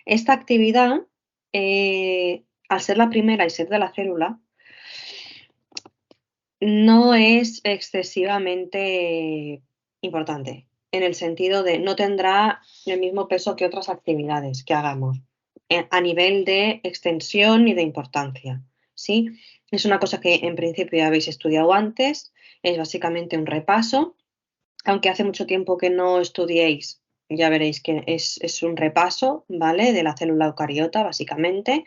Esta actividad, al ser la primera y ser de la célula, no es excesivamente importante, en el sentido de no tendrá el mismo peso que otras actividades que hagamos, a nivel de extensión y de importancia, ¿sí? Es una cosa que en principio ya habéis estudiado antes, es básicamente un repaso, aunque hace mucho tiempo que no estudiéis, ya veréis que es un repaso, ¿vale? De la célula eucariota, básicamente.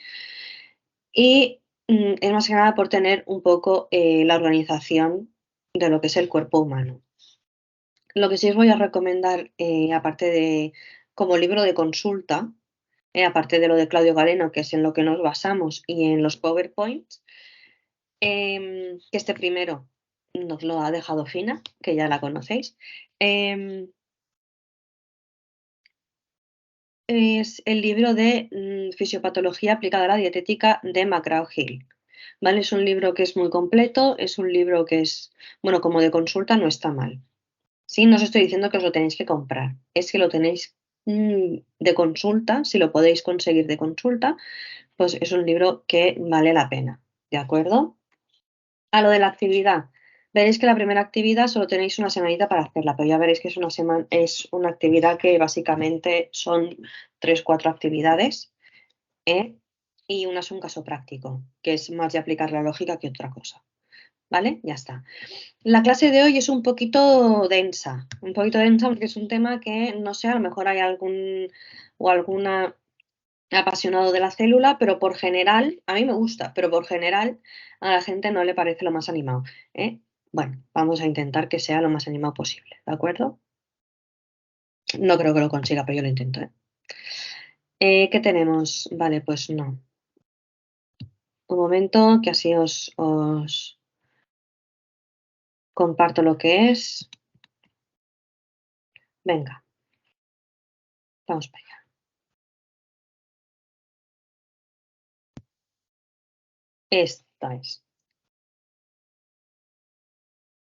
Y es más que nada por tener un poco la organización de lo que es el cuerpo humano. Lo que sí os voy a recomendar, aparte de como libro de consulta, aparte de lo de Claudio Galeno, que es en lo que nos basamos, y en los PowerPoints, que este primero nos lo ha dejado Fina, que ya la conocéis. Es el libro de Fisiopatología aplicada a la dietética de McGraw-Hill. ¿Vale? Es un libro que es muy completo, es un libro que es, bueno, como de consulta no está mal. Sí, no os estoy diciendo que os lo tenéis que comprar, es que lo tenéis de consulta, si lo podéis conseguir de consulta, pues es un libro que vale la pena, ¿de acuerdo? A lo de la actividad, veréis que la primera actividad solo tenéis una semanita para hacerla, pero ya veréis que es una actividad que básicamente son 3, 4 actividades, ¿eh? Y una es un caso práctico, que es más de aplicar la lógica que otra cosa, ¿vale? Ya está. La clase de hoy es un poquito densa porque es un tema que, no sé, a lo mejor hay algún o alguna apasionado de la célula, pero por general, a mí me gusta, pero por general a la gente no le parece lo más animado, ¿eh? Bueno, vamos a intentar que sea lo más animado posible, ¿de acuerdo? No creo que lo consiga, pero yo lo intento, ¿eh? ¿Qué tenemos? Vale, pues no. Un momento, que así os comparto lo que es. Venga, vamos para allá. Esta es.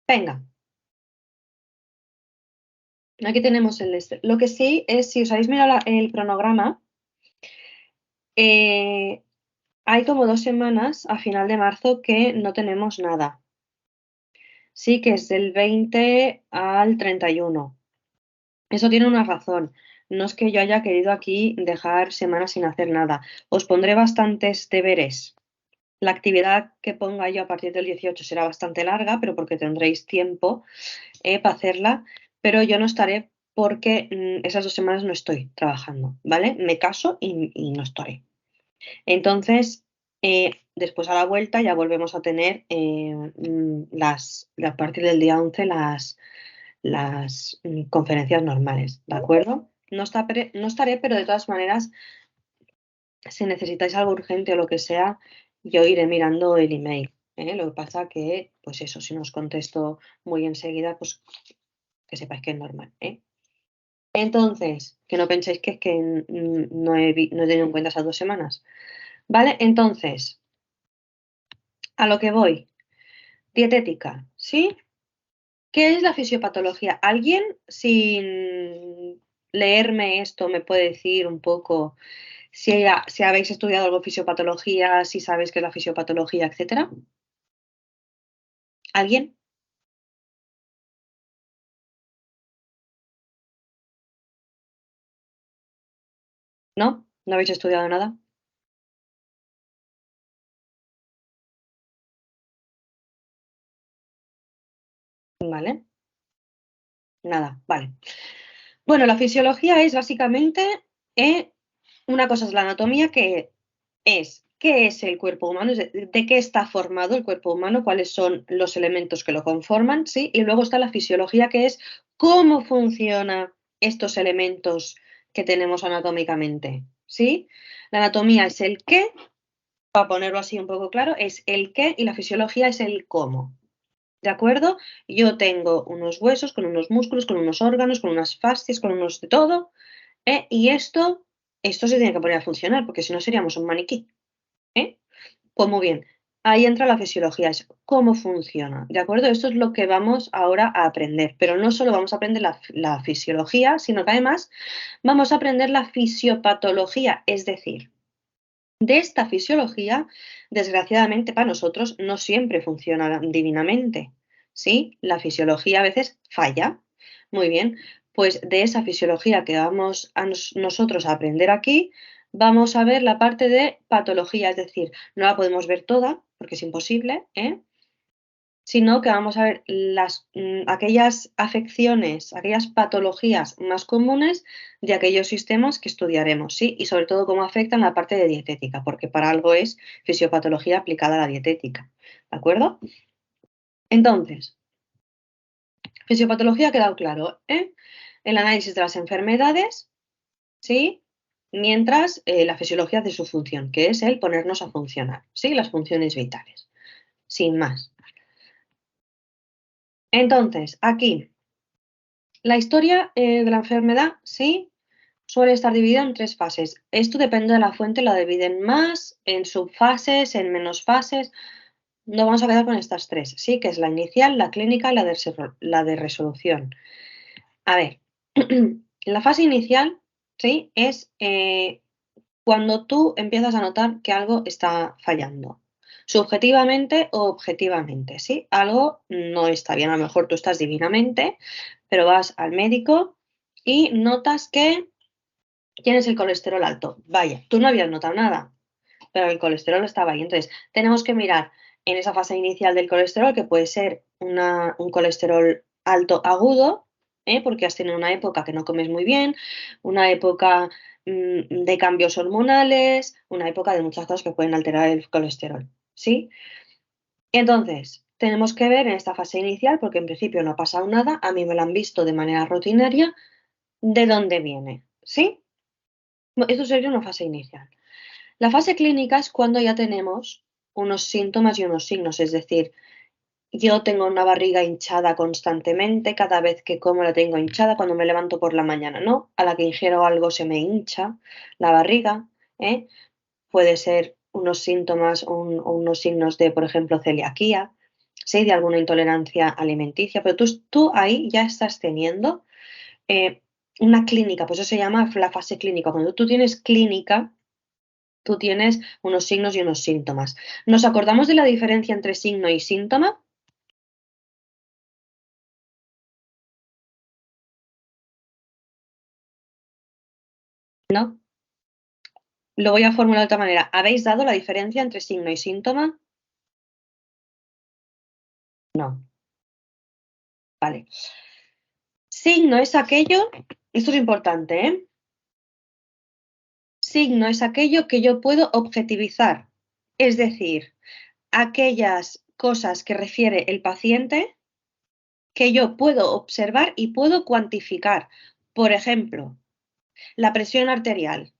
Venga. Aquí tenemos el este. Lo que sí es, si os habéis mirado el cronograma, eh, hay como 2 semanas a final de marzo que no tenemos nada. Sí, que es del 20 al 31. Eso tiene una razón. No es que yo haya querido aquí dejar semanas sin hacer nada. Os pondré bastantes deberes. La actividad que ponga yo a partir del 18 será bastante larga, pero porque tendréis tiempo para hacerla, pero yo no estaré porque esas 2 semanas no estoy trabajando, ¿vale? Me caso y no estaré. Entonces, después a la vuelta ya volvemos a tener a partir del día 11 las conferencias normales, ¿de acuerdo? No estaré, pero de todas maneras, si necesitáis algo urgente o lo que sea, yo iré mirando el email. Lo que pasa que, pues eso, si no os contesto muy enseguida, pues que sepáis que es normal, ¿eh? Entonces, que no penséis que es que no he tenido en cuenta esas 2 semanas, ¿vale? Entonces, a lo que voy, dietética, ¿sí? ¿Qué es la fisiopatología? ¿Alguien sin leerme esto me puede decir un poco si habéis estudiado algo de fisiopatología, si sabéis qué es la fisiopatología, etcétera? ¿Alguien? ¿No? ¿No habéis estudiado nada? Vale, nada, vale. Bueno, la fisiología es básicamente, una cosa es la anatomía, que es qué es el cuerpo humano, es de qué está formado el cuerpo humano, cuáles son los elementos que lo conforman, ¿sí? Y luego está la fisiología, que es cómo funcionan estos elementos que tenemos anatómicamente, ¿sí? La anatomía es el qué, para ponerlo así un poco claro, es el qué y la fisiología es el cómo. ¿De acuerdo? Yo tengo unos huesos con unos músculos, con unos órganos, con unas fascias, con unos de todo, y esto se tiene que poner a funcionar, porque si no seríamos un maniquí, ¿eh? Pues muy bien. ahí entra la fisiología, es cómo funciona, ¿de acuerdo? Esto es lo que vamos ahora a aprender, pero no solo vamos a aprender la fisiología, sino que además vamos a aprender la fisiopatología, es decir, de esta fisiología, desgraciadamente para nosotros, no siempre funciona divinamente, ¿sí? La fisiología a veces falla. Muy bien, pues de esa fisiología que vamos a nosotros a aprender aquí, vamos a ver la parte de patología, es decir, no la podemos ver toda, porque es imposible, ¿eh? Sino que vamos a ver aquellas afecciones, aquellas patologías más comunes de aquellos sistemas que estudiaremos, ¿sí? Y sobre todo cómo afectan la parte de dietética, porque para algo es fisiopatología aplicada a la dietética, ¿de acuerdo? Entonces, fisiopatología ha quedado claro, ¿eh? El análisis de las enfermedades, ¿sí? Mientras la fisiología de su función, que es el ponernos a funcionar, ¿sí? Las funciones vitales, sin más. Entonces, aquí, la historia de la enfermedad, sí, suele estar dividida en 3 fases. Esto depende de la fuente, la dividen más, en subfases, en menos fases. Nos vamos a quedar con estas 3, ¿sí? Que es la inicial, la clínica y la de resolución. A ver, la fase inicial, ¿sí? Es cuando tú empiezas a notar que algo está fallando. Subjetivamente o objetivamente, ¿sí? Algo no está bien. A lo mejor tú estás divinamente, pero vas al médico y notas que tienes el colesterol alto. Vaya, tú no habías notado nada, pero el colesterol estaba ahí. Entonces, tenemos que mirar en esa fase inicial del colesterol, que puede ser un colesterol alto agudo, porque has tenido una época que no comes muy bien, una época de cambios hormonales, una época de muchas cosas que pueden alterar el colesterol, ¿sí? Entonces, tenemos que ver en esta fase inicial, porque en principio no ha pasado nada, a mí me lo han visto de manera rutinaria, de dónde viene, ¿sí? Esto sería una fase inicial. La fase clínica es cuando ya tenemos unos síntomas y unos signos, es decir, yo tengo una barriga hinchada constantemente, cada vez que como la tengo hinchada, cuando me levanto por la mañana, ¿no? A la que ingiero algo se me hincha la barriga, ¿eh? Puede ser unos síntomas o unos signos de, por ejemplo, celiaquía, ¿sí? De alguna intolerancia alimenticia, pero tú ahí ya estás teniendo eh, una clínica, pues eso se llama la fase clínica. Cuando tú tienes clínica, tú tienes unos signos y unos síntomas. ¿Nos acordamos de la diferencia entre signo y síntoma? ¿No? Lo voy a formular de otra manera. ¿Habéis dado la diferencia entre signo y síntoma? No. Vale. Signo es aquello, esto es importante, ¿eh? Signo es aquello que yo puedo objetivizar, es decir, aquellas cosas que refiere el paciente que yo puedo observar y puedo cuantificar. Por ejemplo, la presión arterial.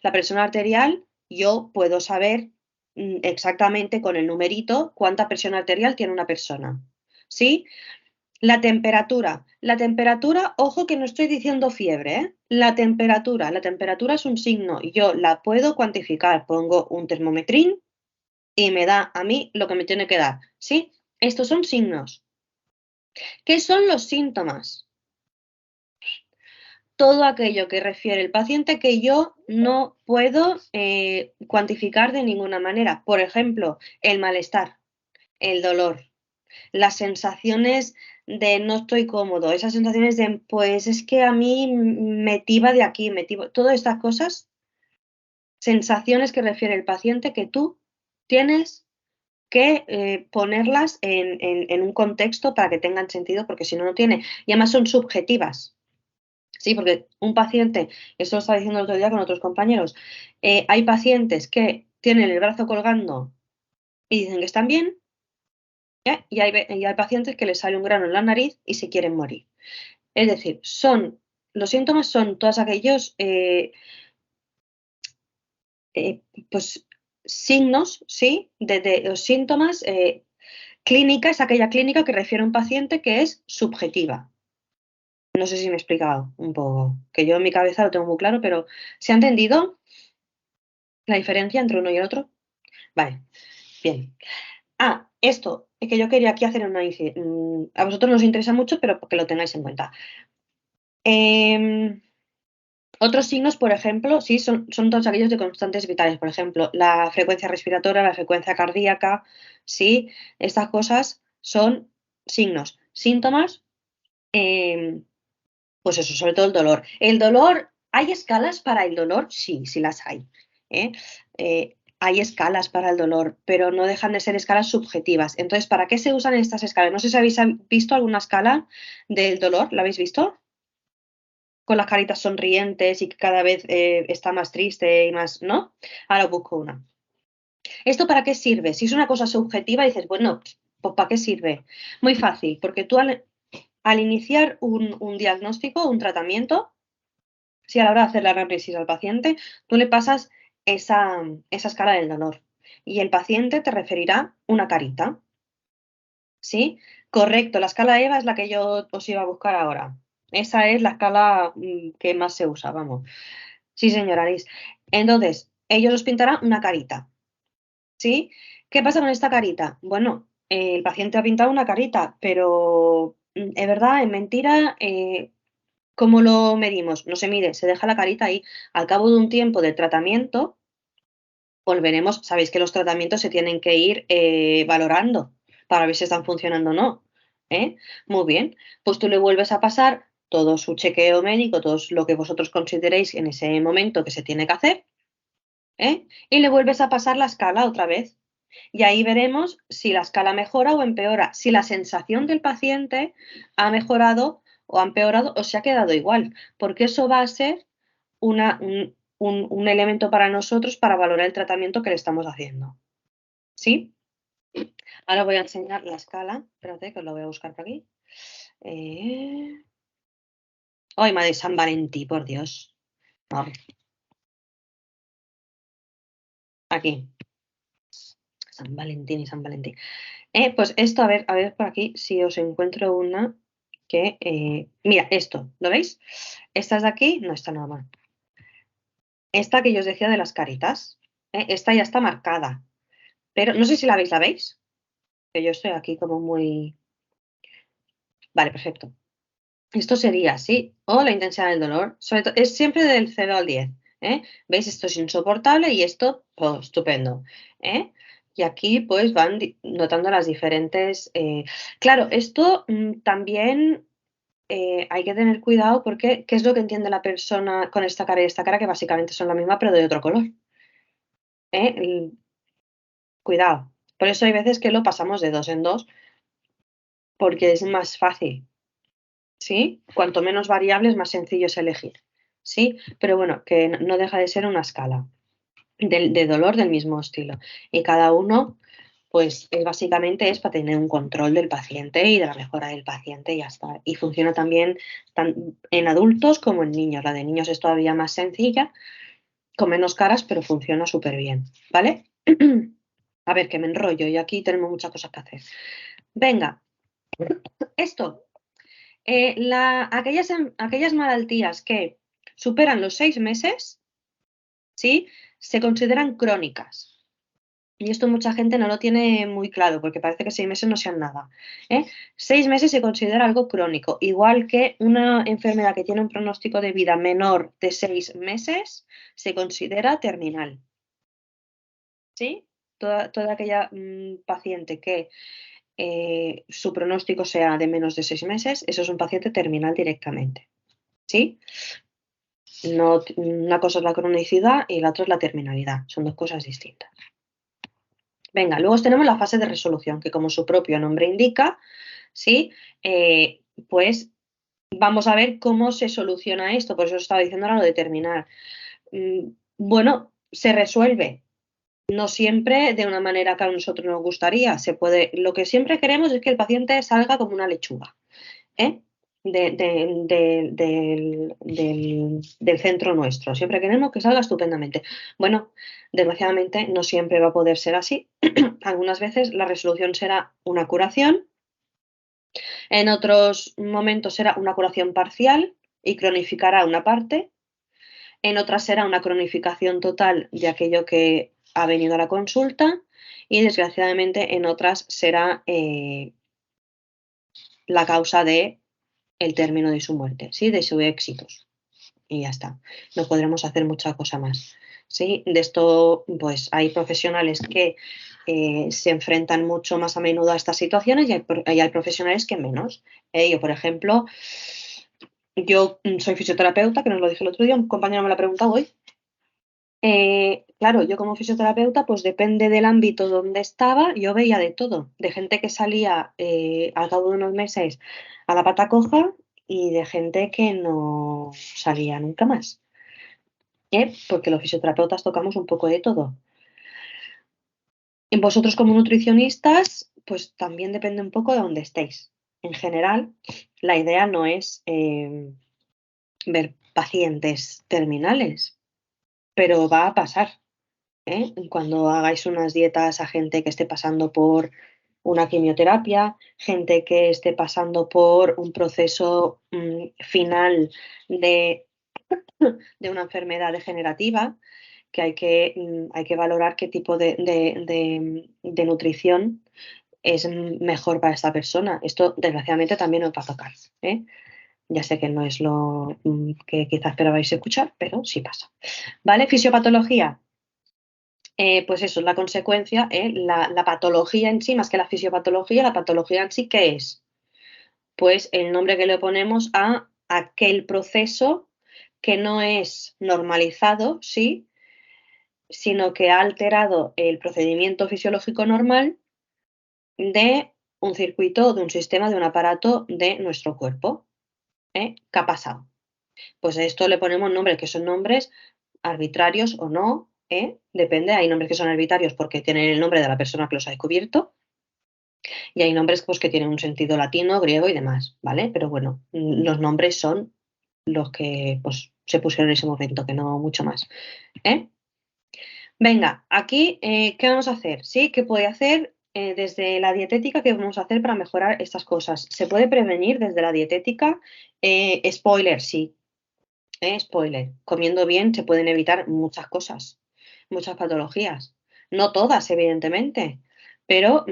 La presión arterial, yo puedo saber exactamente con el numerito cuánta presión arterial tiene una persona. ¿Sí? La temperatura. La temperatura, ojo que no estoy diciendo fiebre, ¿eh? La temperatura es un signo, yo la puedo cuantificar. Pongo un termometrín y me da a mí lo que me tiene que dar. ¿Sí? Estos son signos. ¿Qué son los síntomas? Todo aquello que refiere el paciente que yo no puedo cuantificar de ninguna manera. Por ejemplo, el malestar, el dolor, las sensaciones de no estoy cómodo, esas sensaciones de, pues es que a mí me tiba de aquí, todas estas cosas, sensaciones que refiere el paciente que tú tienes que ponerlas en un contexto para que tengan sentido, porque si no, no tiene. Y además son subjetivas. Sí, porque un paciente, esto lo estaba diciendo el otro día con otros compañeros, hay pacientes que tienen el brazo colgando y dicen que están bien, y hay pacientes que les sale un grano en la nariz y se quieren morir. Es decir, los síntomas son todos aquellos eh, pues, signos, ¿sí? De los síntomas, clínica es aquella clínica que refiere a un paciente que es subjetiva. No sé si me he explicado un poco, que yo en mi cabeza lo tengo muy claro, pero, ¿se ha entendido la diferencia entre uno y el otro? Vale. Bien. Esto, es que yo quería aquí hacer a vosotros nos interesa mucho, pero que lo tengáis en cuenta. Otros signos, por ejemplo, sí, son todos aquellos de constantes vitales. Por ejemplo, la frecuencia respiratoria, la frecuencia cardíaca, sí, estas cosas son signos. Síntomas, pues eso, sobre todo el dolor. El dolor, ¿hay escalas para el dolor? Sí, sí las hay. ¿Eh? Hay escalas para el dolor, pero no dejan de ser escalas subjetivas. Entonces, ¿para qué se usan estas escalas? No sé si habéis visto alguna escala del dolor, ¿la habéis visto? Con las caritas sonrientes y que cada vez está más triste y más, ¿no? Ahora busco una. ¿Esto para qué sirve? Si es una cosa subjetiva, dices, bueno, pues ¿para qué sirve? Muy fácil, porque tú al iniciar un diagnóstico, un tratamiento, si a la hora de hacer la anamnesis al paciente, tú le pasas esa escala del dolor y el paciente te referirá una carita, ¿sí? Correcto, la escala EVA es la que yo os iba a buscar ahora. Esa es la escala que más se usa, vamos. Sí, señora Alice. Entonces, ellos os pintarán una carita, ¿sí? ¿Qué pasa con esta carita? Bueno, el paciente ha pintado una carita, pero es verdad, es mentira. ¿Cómo lo medimos? No se mide, se deja la carita ahí. Al cabo de un tiempo de tratamiento, volveremos. Sabéis que los tratamientos se tienen que ir valorando para ver si están funcionando o no. ¿Eh? Muy bien. Pues tú le vuelves a pasar todo su chequeo médico, todo lo que vosotros consideréis en ese momento que se tiene que hacer. Y le vuelves a pasar la escala otra vez. Y ahí veremos si la escala mejora o empeora, si la sensación del paciente ha mejorado o ha empeorado o se ha quedado igual, porque eso va a ser un elemento para nosotros para valorar el tratamiento que le estamos haciendo. ¿Sí? Ahora voy a enseñar la escala. Espérate, que os lo voy a buscar por aquí. ¡Ay, madre San Valentín, por Dios! Vamos, aquí. San Valentín y San Valentín. Pues esto, a ver por aquí si os encuentro una que. Mira, esto, ¿lo veis? Estas de aquí no está nada mal. Esta que yo os decía de las caritas, esta ya está marcada. Pero no sé si la veis. Que yo estoy aquí como muy. Vale, perfecto. Esto sería así, o la intensidad del dolor. Es siempre del 0 al 10. ¿Veis? Esto es insoportable y esto, oh, estupendo. Y aquí pues van notando las diferentes. Claro, esto también hay que tener cuidado porque ¿qué es lo que entiende la persona con esta cara y esta cara? Que básicamente son la misma pero de otro color. ¿eh? Cuidado. Por eso hay veces que lo pasamos de dos en dos porque es más fácil. ¿Sí? Cuanto menos variables, más sencillo es elegir. ¿Sí? Pero bueno, que no deja de ser una escala de dolor del mismo estilo. Y cada uno, pues básicamente es para tener un control del paciente y de la mejora del paciente y ya está. Y funciona también en adultos como en niños. La de niños es todavía más sencilla, con menos caras, pero funciona súper bien. ¿Vale? A ver, que me enrollo y aquí tenemos muchas cosas que hacer. Venga, esto. Aquellas malaltías que superan los 6 meses, ¿sí? Se consideran crónicas. Y esto mucha gente no lo tiene muy claro porque parece que 6 meses no sean nada. 6 meses se considera algo crónico, igual que una enfermedad que tiene un pronóstico de vida menor de 6 meses se considera terminal. ¿Sí? Toda aquella paciente que su pronóstico sea de menos de 6 meses, eso es un paciente terminal directamente. ¿Sí? No, una cosa es la cronicidad y la otra es la terminalidad. Son dos cosas distintas. Venga, luego tenemos la fase de resolución, que como su propio nombre indica, ¿sí? Pues vamos a ver cómo se soluciona esto. Por eso os estaba diciendo ahora lo de terminar. Bueno, se resuelve. No siempre de una manera que a nosotros nos gustaría. Lo que siempre queremos es que el paciente salga como una lechuga. Del centro nuestro. Siempre queremos que salga estupendamente. Bueno, desgraciadamente no siempre va a poder ser así. Algunas veces la resolución será una curación, en otros momentos será una curación parcial y cronificará una parte, en otras será una cronificación total de aquello que ha venido a la consulta y desgraciadamente en otras será la causa de el término de su muerte, ¿sí? De su éxitos. Y ya está. No podremos hacer mucha cosa más. ¿Sí? De esto, pues hay profesionales que se enfrentan mucho más a menudo a estas situaciones y hay profesionales que menos. Yo, por ejemplo, yo soy fisioterapeuta, que nos lo dije el otro día, un compañero me lo ha preguntado hoy. Claro, yo como fisioterapeuta, pues depende del ámbito donde estaba, yo veía de todo, de gente que salía al cabo de unos meses a la pata coja y de gente que no salía nunca más. Porque los fisioterapeutas tocamos un poco de todo. Y vosotros como nutricionistas, pues también depende un poco de dónde estéis. En general, la idea no es ver pacientes terminales, pero va a pasar. Cuando hagáis unas dietas a gente que esté pasando por una quimioterapia, gente que esté pasando por un proceso final de, de una enfermedad degenerativa, que hay que valorar qué tipo de nutrición es mejor para esta persona. Esto, desgraciadamente, también os va a tocar. Ya sé que no es lo que quizás esperabais escuchar, pero sí pasa. ¿Vale? Fisiopatología. Pues eso es la consecuencia, la patología en sí, más que la fisiopatología, la patología en sí, ¿qué es? Pues el nombre que le ponemos a aquel proceso que no es normalizado, ¿sí? Sino que ha alterado el procedimiento fisiológico normal de un circuito, de un sistema, de un aparato de nuestro cuerpo. ¿Qué ha pasado? Pues a esto le ponemos nombres que son nombres arbitrarios o no, depende, hay nombres que son arbitrarios porque tienen el nombre de la persona que los ha descubierto y hay nombres pues, que tienen un sentido latino, griego y demás, ¿vale? Pero bueno, los nombres son los que pues, se pusieron en ese momento, que no mucho más. Venga, aquí, ¿qué vamos a hacer? ¿Sí? ¿Qué puede hacer desde la dietética? ¿Qué vamos a hacer para mejorar estas cosas? ¿Se puede prevenir desde la dietética? Spoiler, sí. Spoiler. Comiendo bien se pueden evitar muchas cosas, muchas patologías. No todas, evidentemente, pero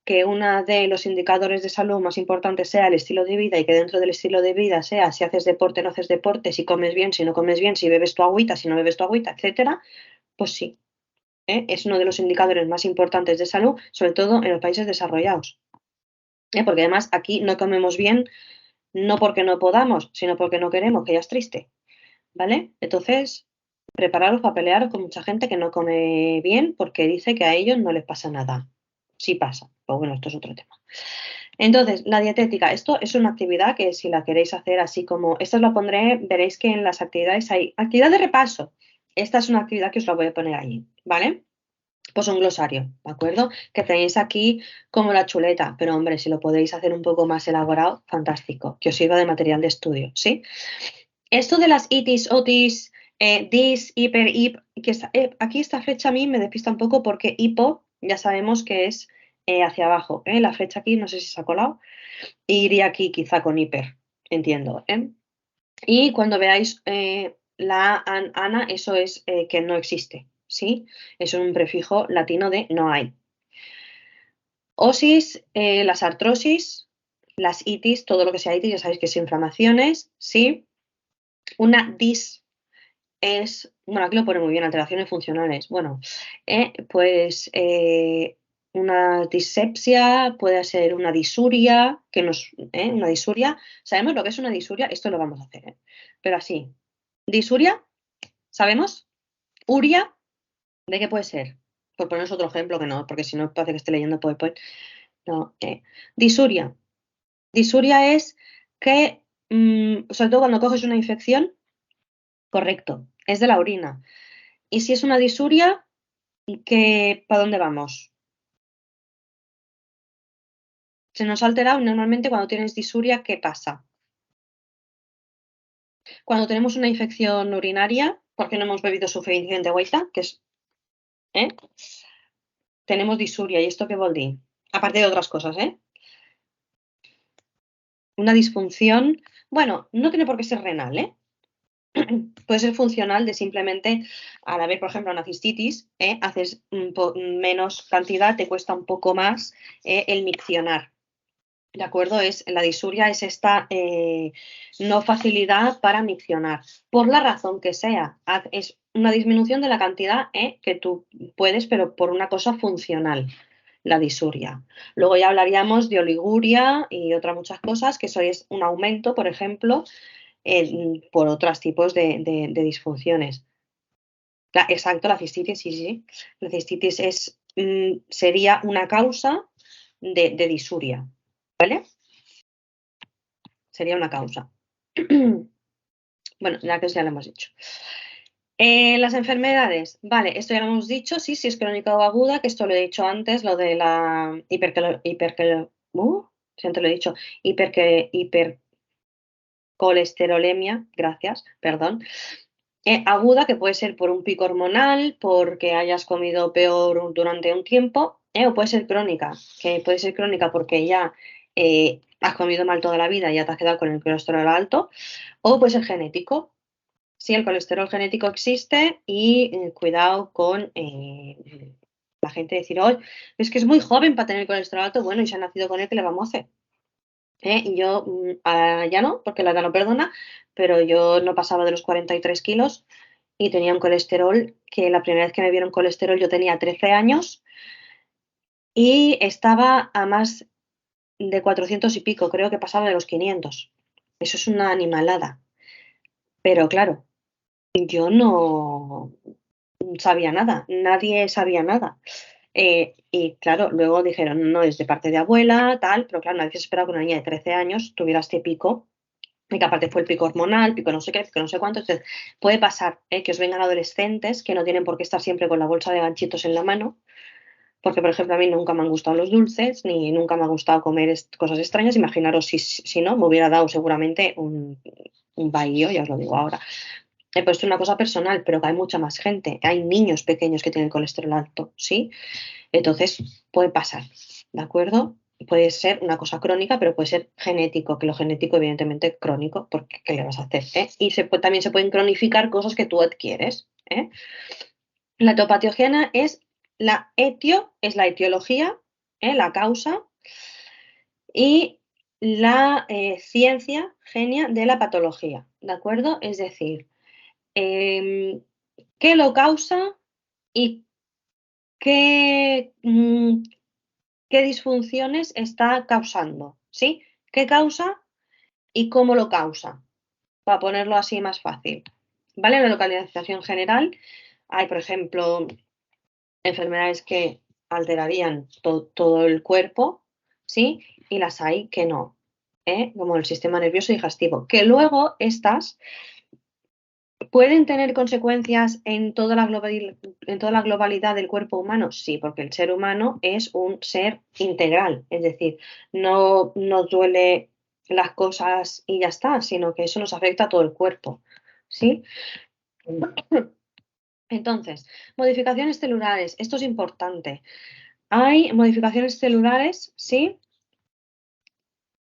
que uno de los indicadores de salud más importantes sea el estilo de vida y que dentro del estilo de vida sea si haces deporte, no haces deporte, si comes bien, si no comes bien, si bebes tu agüita, si no bebes tu agüita, etcétera, pues sí, es uno de los indicadores más importantes de salud, sobre todo en los países desarrollados. Porque además aquí no comemos bien, no porque no podamos, sino porque no queremos, que ya es triste, ¿vale? Entonces, prepararos para pelearos con mucha gente que no come bien porque dice que a ellos no les pasa nada. Sí pasa, pero bueno, esto es otro tema. Entonces, la dietética, esto es una actividad que si la queréis hacer así como, esta os la pondré, veréis que en las actividades hay actividad de repaso. Esta es una actividad que os la voy a poner allí, ¿vale? Pues un glosario, ¿de acuerdo? Que tenéis aquí como la chuleta, pero hombre, si lo podéis hacer un poco más elaborado, fantástico, que os sirva de material de estudio, ¿sí? Esto de las itis, otis, dis, hiper, hip, que aquí esta flecha a mí me despista un poco porque hipo ya sabemos que es hacia abajo, la flecha aquí no sé si se ha colado, iría aquí quizá con hiper, entiendo, Y cuando veáis la ana, eso es que no existe, ¿sí? Eso es un prefijo latino de no hay. Osis, las artrosis, las itis, todo lo que sea itis, ya sabéis que es inflamaciones, ¿sí? Una dis es, bueno, aquí lo pone muy bien, alteraciones funcionales. Bueno, pues una disepsia, puede ser una disuria, una disuria. ¿Sabemos lo que es una disuria? Esto lo vamos a hacer, pero así. Disuria, ¿sabemos? Uria, ¿de qué puede ser? Por poneros otro ejemplo que no, porque si no parece que esté leyendo PowerPoint. No, disuria. Disuria es que, sobre todo cuando coges una infección, correcto, es de la orina. Y si es una disuria, ¿para dónde vamos? Se nos ha alterado normalmente cuando tienes disuria, ¿qué pasa? Cuando tenemos una infección urinaria, porque no hemos bebido suficiente agüita, que es, ¿eh? Tenemos disuria, ¿y esto qué vol dir? Aparte de otras cosas, Una disfunción, bueno, no tiene por qué ser renal, Puede ser funcional de simplemente, al haber, por ejemplo, una cistitis, haces menos cantidad, te cuesta un poco más el miccionar. ¿De acuerdo? La disuria es esta no facilidad para miccionar, por la razón que sea. Es una disminución de la cantidad que tú puedes, pero por una cosa funcional, la disuria. Luego ya hablaríamos de oliguria y otras muchas cosas, que eso es un aumento, por ejemplo, por otros tipos de disfunciones. Exacto, la cistitis, sí, sí. La cistitis sería una causa de disuria, ¿vale? Sería una causa. Bueno, ya que ya lo hemos dicho. Las enfermedades, vale, esto ya lo hemos dicho, sí, si es crónica o aguda, que esto lo he dicho antes, lo de la siempre lo he dicho, hipercolesterolemia, gracias, perdón. Aguda, que puede ser por un pico hormonal, porque hayas comido peor durante un tiempo, o puede ser crónica, que puede ser crónica porque ya has comido mal toda la vida y ya te has quedado con el colesterol alto, o puede ser genético. Sí, el colesterol genético existe y cuidado con la gente decir, oh, es que es muy joven para tener colesterol alto, bueno, y se ha nacido con él, ¿qué le vamos a hacer? Y yo ya no, porque la edad no perdona, pero yo no pasaba de los 43 kilos y tenía un colesterol que la primera vez que me vieron colesterol yo tenía 13 años y estaba a más de 400 y pico, creo que pasaba de los 500. Eso es una animalada. Pero claro, yo no sabía nada, nadie sabía nada. Y claro, luego dijeron, no, es de parte de abuela, tal, pero claro, nadie se esperaba que una niña de 13 años tuviera este pico, y que aparte fue el pico hormonal, pico no sé qué, pico no sé cuánto. Entonces, puede pasar que os vengan adolescentes que no tienen por qué estar siempre con la bolsa de ganchitos en la mano, porque, por ejemplo, a mí nunca me han gustado los dulces, ni nunca me ha gustado comer cosas extrañas. Imaginaros si no, me hubiera dado seguramente un bahío, ya os lo digo ahora. Pues es una cosa personal, pero que hay mucha más gente. Hay niños pequeños que tienen colesterol alto, ¿sí? Entonces, puede pasar, ¿de acuerdo? Puede ser una cosa crónica, pero puede ser genético, que lo genético, evidentemente, crónico, porque ¿qué le vas a hacer? Y también se pueden cronificar cosas que tú adquieres. La etiopatogenia es la etiología, la causa, y la ciencia genia de la patología, ¿de acuerdo? Es decir, qué lo causa y qué, qué disfunciones está causando, ¿sí? ¿Qué causa y cómo lo causa? Para ponerlo así más fácil. ¿Vale? En la localización general hay, por ejemplo, enfermedades que alterarían todo el cuerpo, ¿sí? Y las hay que no, como el sistema nervioso digestivo, que luego estas pueden tener consecuencias en toda la globalidad del cuerpo humano, sí, porque el ser humano es un ser integral, es decir, no nos duele las cosas y ya está, sino que eso nos afecta a todo el cuerpo, ¿sí? Entonces, modificaciones celulares, esto es importante. Hay modificaciones celulares, ¿sí?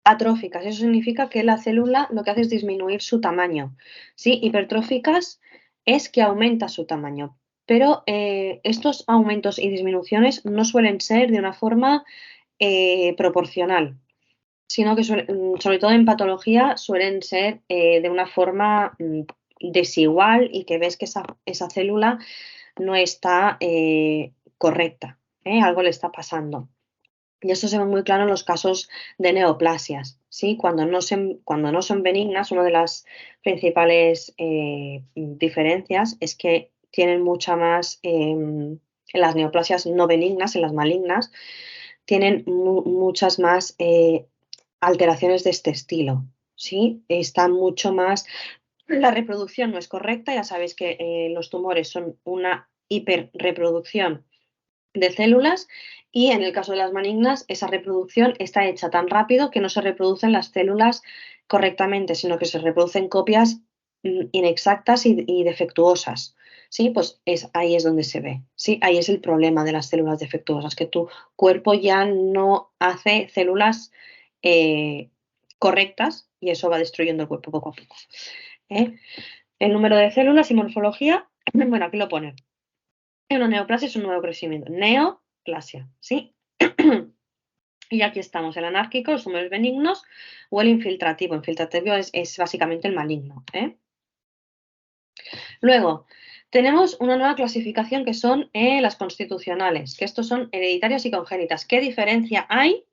Atróficas, eso significa que la célula lo que hace es disminuir su tamaño, ¿sí? Hipertróficas es que aumenta su tamaño, pero estos aumentos y disminuciones no suelen ser de una forma proporcional, sino que sobre todo en patología suelen ser de una forma desigual y que ves que esa célula no está correcta, algo le está pasando. Y eso se ve muy claro en los casos de neoplasias, ¿sí? Cuando no son benignas, una de las principales diferencias es que tienen mucha más, en las neoplasias no benignas, en las malignas, tienen muchas más alteraciones de este estilo, ¿sí? Está mucho más, la reproducción no es correcta, ya sabéis que los tumores son una hiperreproducción de células, y en el caso de las malignas esa reproducción está hecha tan rápido que no se reproducen las células correctamente, sino que se reproducen copias inexactas y defectuosas. ¿Sí? Pues ahí es donde se ve. ¿Sí? Ahí es el problema de las células defectuosas, que tu cuerpo ya no hace células correctas y eso va destruyendo el cuerpo poco a poco. ¿eh? el número de células y morfología. Bueno, aquí lo pone. Una neoplasia es un nuevo crecimiento. Neoplasia, ¿sí? Y aquí estamos, el anárquico, los tumores benignos o el infiltrativo. Infiltrativo es básicamente el maligno, ¿eh? Luego, tenemos una nueva clasificación que son las constitucionales, que estos son hereditarias y congénitas. ¿Qué diferencia hay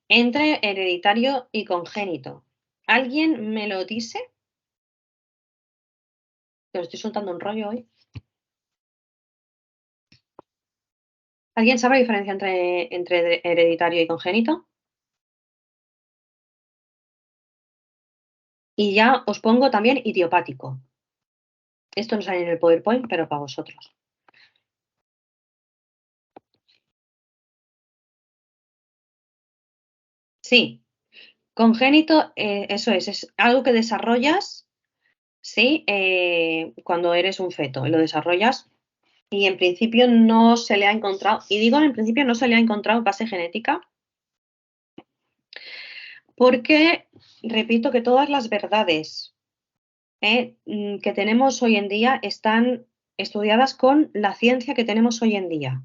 entre hereditario y congénito? ¿Alguien me lo dice? Os estoy soltando un rollo hoy. ¿Alguien sabe la diferencia entre hereditario y congénito? Y ya os pongo también idiopático. Esto no sale en el PowerPoint, pero para vosotros. Sí, congénito, eso es algo que desarrollas, sí, cuando eres un feto, lo desarrollas y en principio no se le ha encontrado, y digo en principio no se le ha encontrado base genética, porque repito que todas las verdades que tenemos hoy en día están estudiadas con la ciencia que tenemos hoy en día.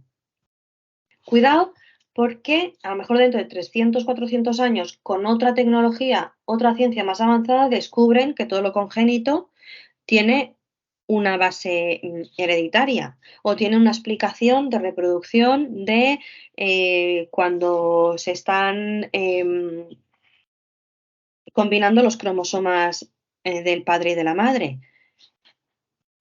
Cuidado, porque a lo mejor dentro de 300, 400 años, con otra tecnología, otra ciencia más avanzada, descubren que todo lo congénito tiene una base hereditaria o tiene una explicación de reproducción de cuando se están combinando los cromosomas del padre y de la madre.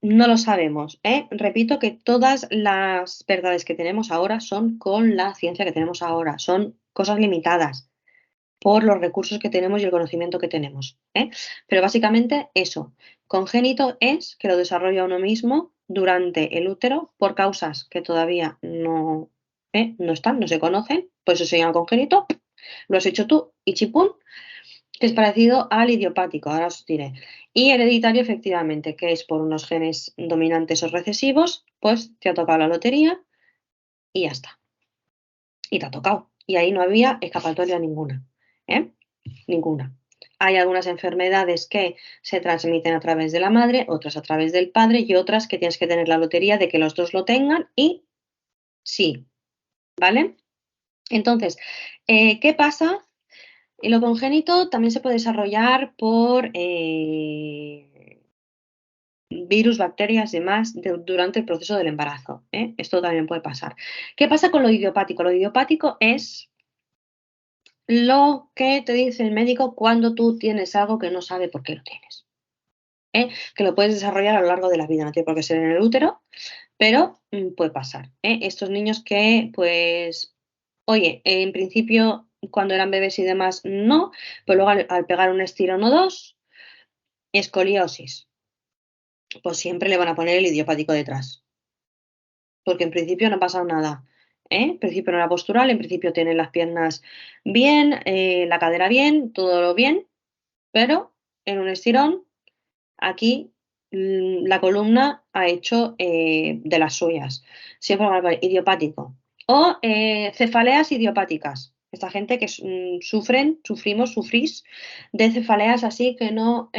No lo sabemos, ¿eh? Repito que todas las verdades que tenemos ahora son con la ciencia que tenemos ahora, son cosas limitadas por los recursos que tenemos y el conocimiento que tenemos, ¿eh? Pero básicamente eso, congénito es que lo desarrolla uno mismo durante el útero por causas que todavía no están, no se conocen, por eso se llama congénito, lo has hecho tú y chipún, que es parecido al idiopático, ahora os diré. Y hereditario, efectivamente, que es por unos genes dominantes o recesivos, pues te ha tocado la lotería y ya está. Y te ha tocado. Y ahí no había escapatoria ninguna, ¿eh? Ninguna. Hay algunas enfermedades que se transmiten a través de la madre, otras a través del padre y otras que tienes que tener la lotería de que los dos lo tengan y sí, ¿vale? Entonces, ¿qué pasa? Y lo congénito también se puede desarrollar por virus, bacterias y demás durante el proceso del embarazo, ¿eh? Esto también puede pasar. ¿Qué pasa con lo idiopático? Lo idiopático es lo que te dice el médico cuando tú tienes algo que no sabe por qué lo tienes, ¿eh? Que lo puedes desarrollar a lo largo de la vida, no tiene por qué ser en el útero, pero puede pasar, ¿eh? Estos niños que, pues, oye, en principio, cuando eran bebés y demás, no, pero luego al pegar un estirón o dos, escoliosis, pues siempre le van a poner el idiopático detrás, porque en principio no ha pasado nada, ¿eh? En principio no era postural, en principio tienen las piernas bien, la cadera bien, todo bien, pero en un estirón, aquí la columna ha hecho de las suyas. Siempre va a poner idiopático. O cefaleas idiopáticas. Esta gente que sufrís de cefaleas así que no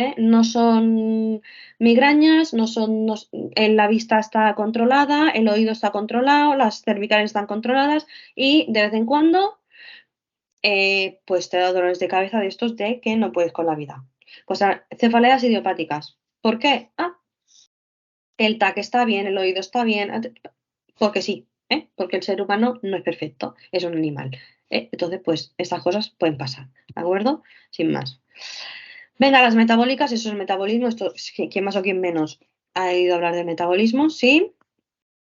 son migrañas, la vista está controlada, el oído está controlado, las cervicales están controladas y de vez en cuando pues te da dolores de cabeza de estos de que no puedes con la vida. Pues cefaleas idiopáticas. ¿Por qué? El TAC está bien, el oído está bien, porque sí, porque el ser humano no es perfecto, es un animal. Entonces, pues estas cosas pueden pasar, ¿de acuerdo? Sin más. Venga, las metabólicas, eso es metabolismo, esto, ¿quién más o quién menos ha oído hablar de metabolismo? Sí.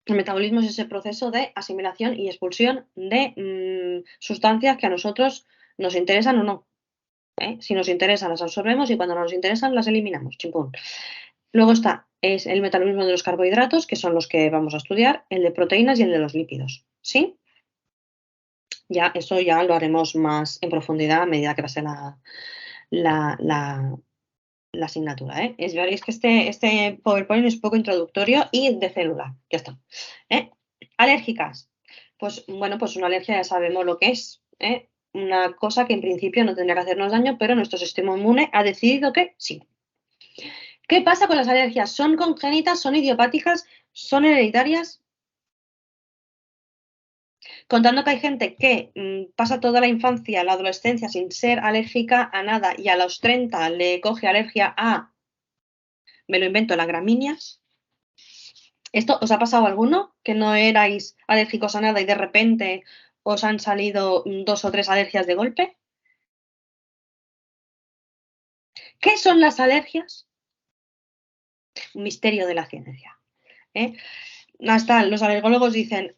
El metabolismo es ese proceso de asimilación y expulsión de sustancias que a nosotros nos interesan o no. Si nos interesan, las absorbemos y cuando no nos interesan, las eliminamos. Chimpún. Luego es el metabolismo de los carbohidratos, que son los que vamos a estudiar, el de proteínas y el de los lípidos. ¿Sí? Ya, eso ya lo haremos más en profundidad a medida que pase la asignatura. Veréis que este PowerPoint es un poco introductorio y de célula. Ya está. Alérgicas. Pues bueno, pues una alergia ya sabemos lo que es. Una cosa que en principio no tendría que hacernos daño, pero nuestro sistema inmune ha decidido que sí. ¿Qué pasa con las alergias? ¿Son congénitas, son idiopáticas, son hereditarias? Contando que hay gente que pasa toda la infancia, la adolescencia sin ser alérgica a nada y a los 30 le coge alergia a, me lo invento, las gramíneas. ¿Esto os ha pasado alguno? ¿Que no erais alérgicos a nada y de repente os han salido 2 o 3 alergias de golpe? ¿Qué son las alergias? Un misterio de la ciencia, ¿eh? Hasta los alergólogos dicen,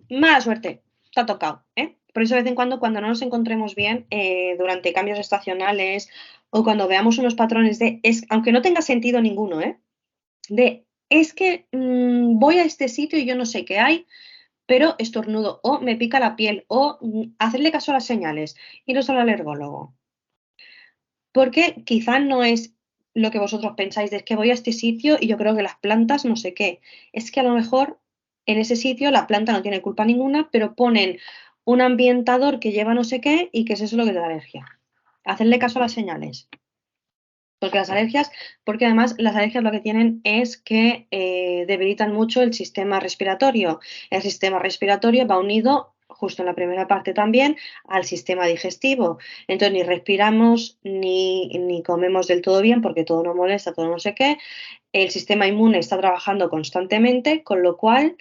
mala suerte, te ha tocado, ¿eh? Por eso de vez en cuando no nos encontremos bien durante cambios estacionales o cuando veamos unos patrones de, aunque no tenga sentido ninguno, de, es que voy a este sitio y yo no sé qué hay, pero estornudo o me pica la piel o hacerle caso a las señales, iros al alergólogo. Porque quizá no es lo que vosotros pensáis de es que voy a este sitio y yo creo que las plantas no sé qué. Es que a lo mejor en ese sitio la planta no tiene culpa ninguna, pero ponen un ambientador que lleva no sé qué y que es eso lo que te da alergia. Hacerle caso a las señales. Porque las alergias, porque además las alergias lo que tienen es que debilitan mucho el sistema respiratorio. El sistema respiratorio va unido, justo en la primera parte también, al sistema digestivo. Entonces ni respiramos ni comemos del todo bien porque todo nos molesta, todo no sé qué. El sistema inmune está trabajando constantemente, con lo cual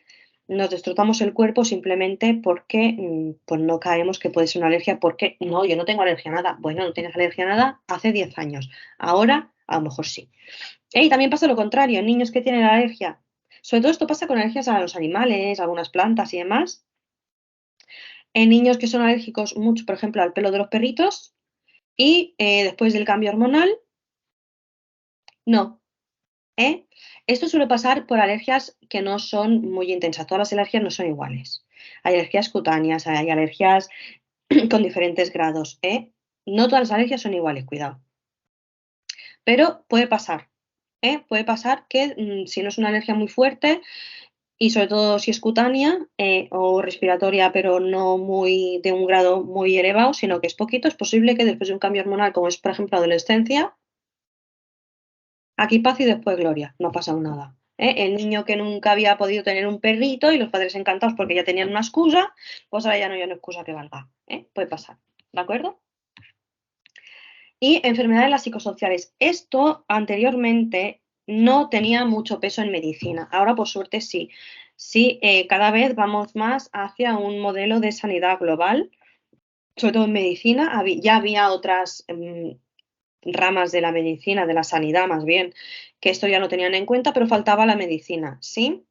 nos destrozamos el cuerpo simplemente porque pues no caemos que puede ser una alergia, porque no, yo no tengo alergia a nada. Bueno, no tienes alergia a nada hace 10 años. Ahora, a lo mejor sí. Y también pasa lo contrario, niños que tienen alergia. Sobre todo esto pasa con alergias a los animales, a algunas plantas y demás. En niños que son alérgicos mucho, por ejemplo, al pelo de los perritos y después del cambio hormonal, no. Esto suele pasar por alergias que no son muy intensas. Todas las alergias no son iguales. Hay alergias cutáneas, hay alergias con diferentes grados. No todas las alergias son iguales, cuidado. Pero puede pasar. Puede pasar que si no es una alergia muy fuerte y sobre todo si es cutánea o respiratoria, pero no muy de un grado muy elevado, sino que es poquito, es posible que después de un cambio hormonal, como es por ejemplo adolescencia, aquí paz y después gloria, no ha pasado nada. El niño que nunca había podido tener un perrito y los padres encantados porque ya tenían una excusa, pues ahora ya no hay una excusa que valga. Puede pasar, ¿de acuerdo? Y enfermedades las psicosociales. Esto anteriormente no tenía mucho peso en medicina, ahora por suerte sí. Sí, cada vez vamos más hacia un modelo de sanidad global, sobre todo en medicina. Ya había otras ramas de la medicina, de la sanidad más bien, que esto ya lo tenían en cuenta, pero faltaba la medicina, ¿sí?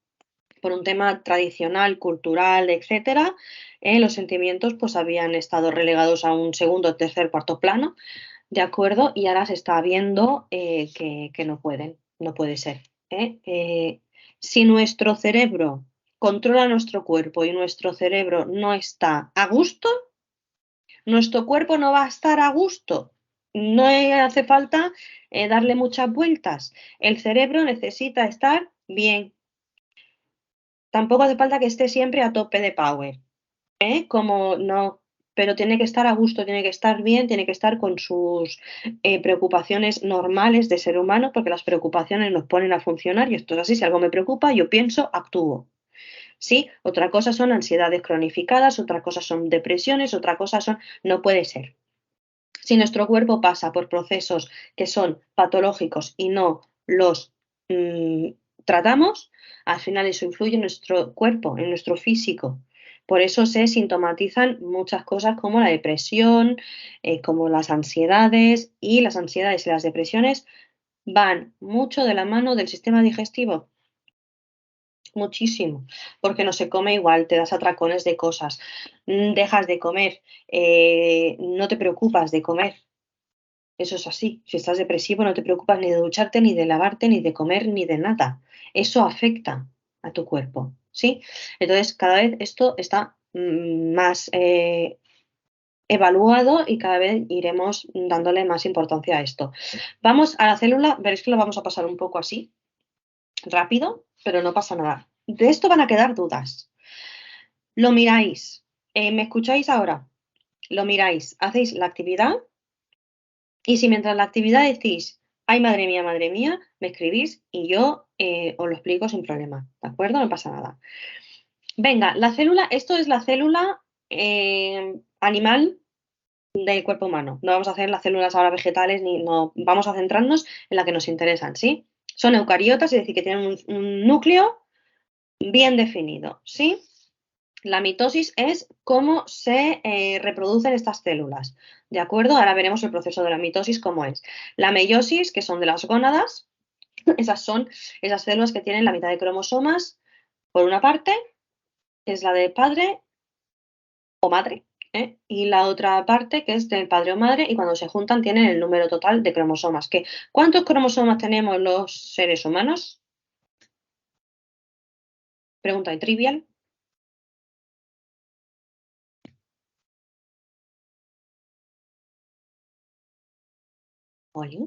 Por un tema tradicional, cultural, etcétera, los sentimientos pues habían estado relegados a un segundo, tercer, cuarto plano, ¿de acuerdo? Y ahora se está viendo que no pueden, no puede ser. Si nuestro cerebro controla nuestro cuerpo y nuestro cerebro no está a gusto, nuestro cuerpo no va a estar a gusto. No hace falta darle muchas vueltas. El cerebro necesita estar bien. Tampoco hace falta que esté siempre a tope de power, como no, pero tiene que estar a gusto, tiene que estar bien, tiene que estar con sus preocupaciones normales de ser humano, porque las preocupaciones nos ponen a funcionar y esto es así. Si algo me preocupa, yo pienso, actúo. ¿Sí? Otra cosa son ansiedades cronificadas, otra cosa son depresiones, otra cosa son, no puede ser. Si nuestro cuerpo pasa por procesos que son patológicos y no los tratamos, al final eso influye en nuestro cuerpo, en nuestro físico. Por eso se sintomatizan muchas cosas como la depresión, como las ansiedades, y las ansiedades y las depresiones van mucho de la mano del sistema digestivo. Muchísimo, porque no se come igual, te das atracones de cosas, dejas de comer, no te preocupas de comer. Eso es así. Si estás depresivo, no te preocupas ni de ducharte, ni de lavarte, ni de comer, ni de nada. Eso afecta a tu cuerpo, ¿sí? Entonces, cada vez esto está más evaluado y cada vez iremos dándole más importancia a esto. Vamos a la célula, veréis que lo vamos a pasar un poco así, rápido, pero no pasa nada. De esto van a quedar dudas. Lo miráis. ¿Me escucháis ahora? Lo miráis, hacéis la actividad y si mientras la actividad decís, Ay, madre mía, me escribís y yo os lo explico sin problema, ¿de acuerdo? No pasa nada. Venga, la célula, esto es la célula animal del cuerpo humano. No vamos a hacer las células ahora vegetales, ni no, vamos a centrarnos en la que nos interesan, ¿sí? Son eucariotas, es decir, que tienen un núcleo bien definido, ¿sí? La mitosis es cómo se reproducen estas células, ¿de acuerdo? Ahora veremos el proceso de la mitosis, cómo es. La meiosis, que son de las gónadas, esas son esas células que tienen la mitad de cromosomas, por una parte, que es la de padre o madre, ¿eh? Y la otra parte, que es del padre o madre, y cuando se juntan tienen el número total de cromosomas. ¿Cuántos cromosomas tenemos los seres humanos? Pregunta de trivial. Oye,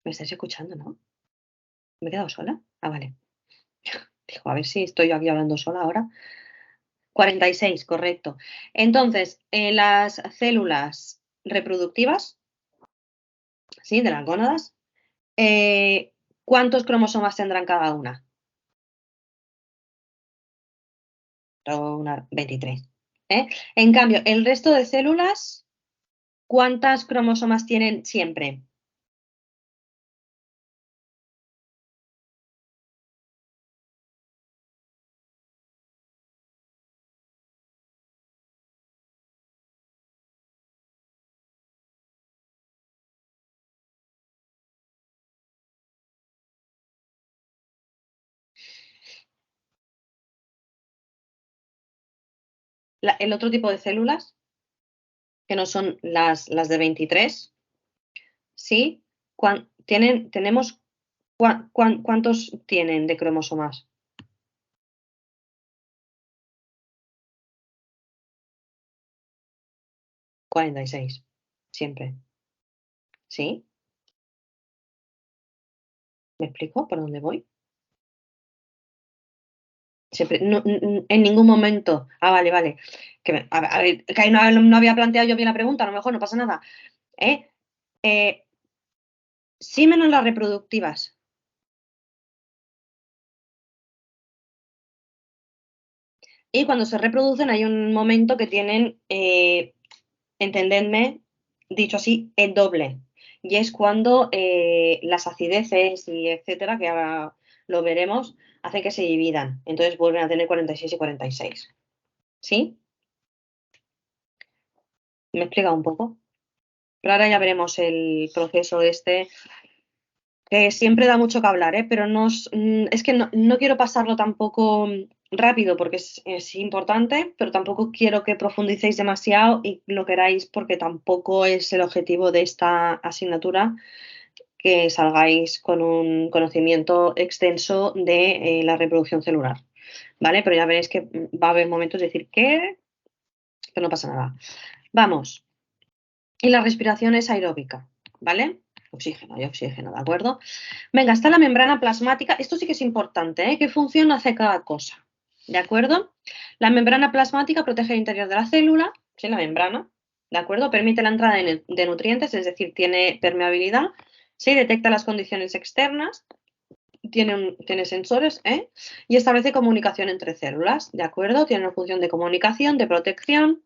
¿me estáis escuchando, no? ¿Me he quedado sola? Ah, vale. Dijo, a ver si estoy yo aquí hablando sola ahora. 46, correcto. Entonces, las células reproductivas, ¿sí? De las gónadas, ¿cuántos cromosomas tendrán cada una? Una 23. ¿Eh? En cambio, el resto de células, ¿cuántas cromosomas tienen siempre? El otro tipo de células, que no son las de 23, ¿sí? Tenemos, ¿cuántos tienen de cromosomas? 46, siempre. ¿Sí? ¿Me explico por dónde voy? Siempre, en ningún momento. Ah, vale, vale. A ver, que ahí no había planteado yo bien la pregunta, a lo mejor no pasa nada. ¿Eh? Sí, menos las reproductivas. Y cuando se reproducen hay un momento que tienen, entendedme, dicho así, el doble. Y es cuando las acideces y etcétera, que ahora lo veremos, hacen que se dividan. Entonces vuelven a tener 46 y 46. ¿Sí? ¿Me he explicado un poco? Pero ahora ya veremos el proceso este, que siempre da mucho que hablar, ¿eh? Pero es que no quiero pasarlo tampoco rápido porque es importante, pero tampoco quiero que profundicéis demasiado y lo queráis porque tampoco es el objetivo de esta asignatura que salgáis con un conocimiento extenso de la reproducción celular, ¿vale? Pero ya veréis que va a haber momentos de decir que no pasa nada. Vamos. Y la respiración es aeróbica, ¿vale? Oxígeno y oxígeno, ¿de acuerdo? Venga, está la membrana plasmática. Esto sí que es importante, ¿eh? ¿Qué función hace cada cosa? ¿De acuerdo? La membrana plasmática protege el interior de la célula, ¿sí? La membrana, ¿de acuerdo? Permite la entrada de nutrientes, es decir, tiene permeabilidad, ¿sí? Detecta las condiciones externas, tiene sensores, ¿eh? Y establece comunicación entre células, ¿de acuerdo? Tiene una función de comunicación, de protección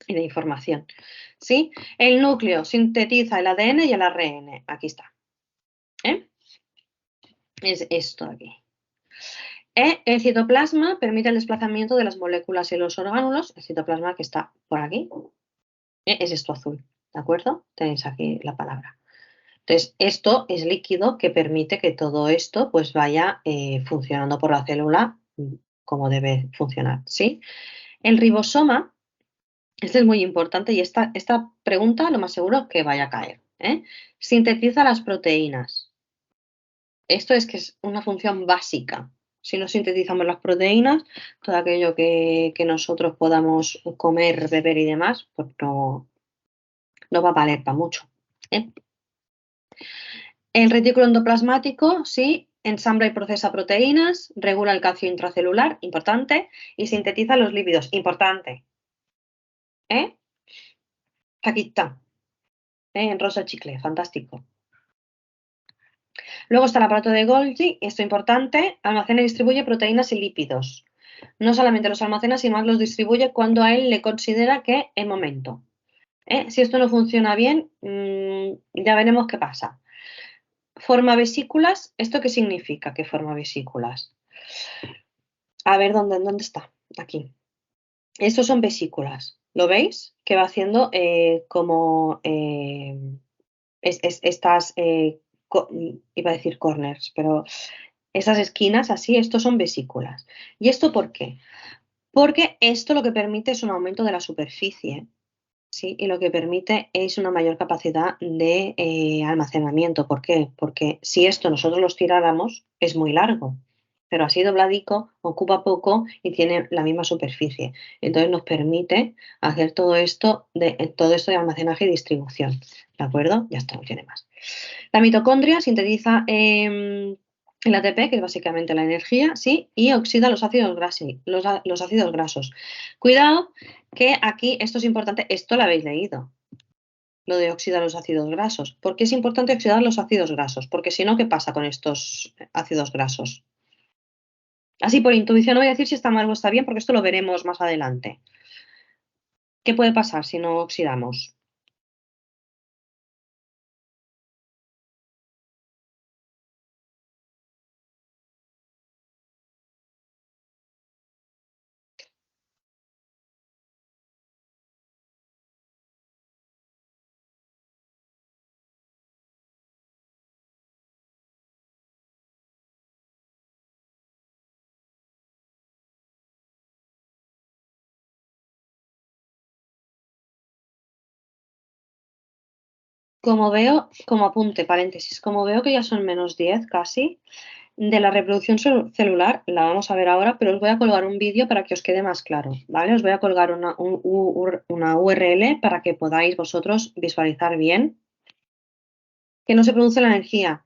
y de información, ¿sí? El núcleo sintetiza el ADN y el ARN. Aquí está, ¿eh? Es esto de aquí. El citoplasma permite el desplazamiento de las moléculas y los orgánulos. El citoplasma que está por aquí es esto azul, ¿de acuerdo? Tenéis aquí la palabra. Entonces, esto es líquido que permite que todo esto pues vaya funcionando por la célula como debe funcionar, ¿sí? El ribosoma, este es muy importante y esta pregunta lo más seguro es que vaya a caer, ¿eh? Sintetiza las proteínas. Esto es que es una función básica. Si no sintetizamos las proteínas, todo aquello que nosotros podamos comer, beber y demás, pues no va a valer para mucho, ¿eh? El retículo endoplasmático, sí, ensambla y procesa proteínas, regula el calcio intracelular, importante, y sintetiza los lípidos, importante. ¿Eh? Aquí está, en rosa chicle, fantástico. Luego está el aparato de Golgi, esto es importante, almacena y distribuye proteínas y lípidos. No solamente los almacena, sino más los distribuye cuando a él le considera que es momento. Si esto no funciona bien, ya veremos qué pasa. Forma vesículas, ¿esto qué significa que forma vesículas? A ver, ¿dónde está? Aquí. Estos son vesículas. ¿Lo veis? Que va haciendo como estas, iba a decir corners, pero esas esquinas así, estos son vesículas. ¿Y esto por qué? Porque esto lo que permite es un aumento de la superficie, ¿sí? Y lo que permite es una mayor capacidad de almacenamiento. ¿Por qué? Porque si esto nosotros lo estiráramos, es muy largo, pero así dobladico ocupa poco y tiene la misma superficie. Entonces nos permite hacer todo esto de almacenaje y distribución. ¿De acuerdo? Ya está, no tiene más. La mitocondria sintetiza el ATP, que es básicamente la energía, ¿sí? Y oxida los ácidos grasos. Cuidado, que aquí esto es importante, esto lo habéis leído, lo de oxidar los ácidos grasos. ¿Por qué es importante oxidar los ácidos grasos? Porque si no, ¿qué pasa con estos ácidos grasos? Así por intuición no voy a decir si está mal o está bien, porque esto lo veremos más adelante. ¿Qué puede pasar si no oxidamos? Como veo, como apunte, paréntesis, como veo que ya son -10 casi, de la reproducción celular, la vamos a ver ahora, pero os voy a colgar un vídeo para que os quede más claro, ¿vale? Os voy a colgar una URL para que podáis vosotros visualizar bien que no se produce la energía.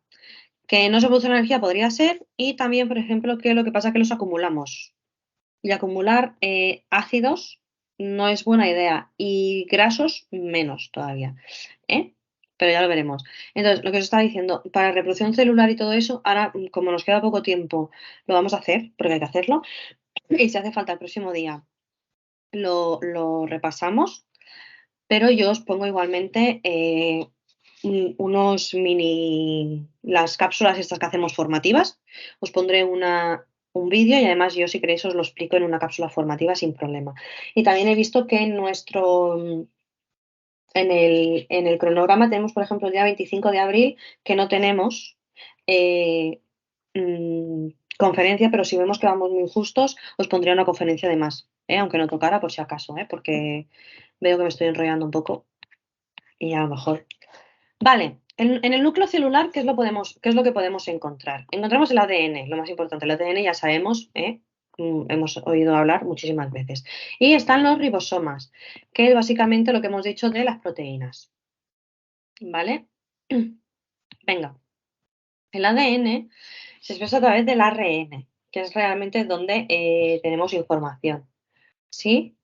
Que no se produce la energía podría ser, y también, por ejemplo, que lo que pasa es que los acumulamos. Y acumular ácidos no es buena idea, y grasos menos todavía, ¿eh? Pero ya lo veremos. Entonces, lo que os estaba diciendo, para reproducción celular y todo eso, ahora, como nos queda poco tiempo, lo vamos a hacer, porque hay que hacerlo, y si hace falta el próximo día, lo repasamos, pero yo os pongo igualmente unos mini, las cápsulas estas que hacemos formativas, os pondré un vídeo y además yo si queréis os lo explico en una cápsula formativa sin problema. Y también he visto que en el cronograma tenemos, por ejemplo, el día 25 de abril, que no tenemos eh, mm, conferencia, pero si vemos que vamos muy justos, os pondría una conferencia de más, aunque no tocara por si acaso, porque veo que me estoy enrollando un poco y a lo mejor. Vale, en el núcleo celular, ¿qué es lo que podemos encontrar? Encontramos el ADN, lo más importante. El ADN ya sabemos, hemos oído hablar muchísimas veces. Y están los ribosomas, que es básicamente lo que hemos dicho de las proteínas. ¿Vale? Venga, el ADN se expresa a través del ARN, que es realmente donde tenemos información. ¿Sí?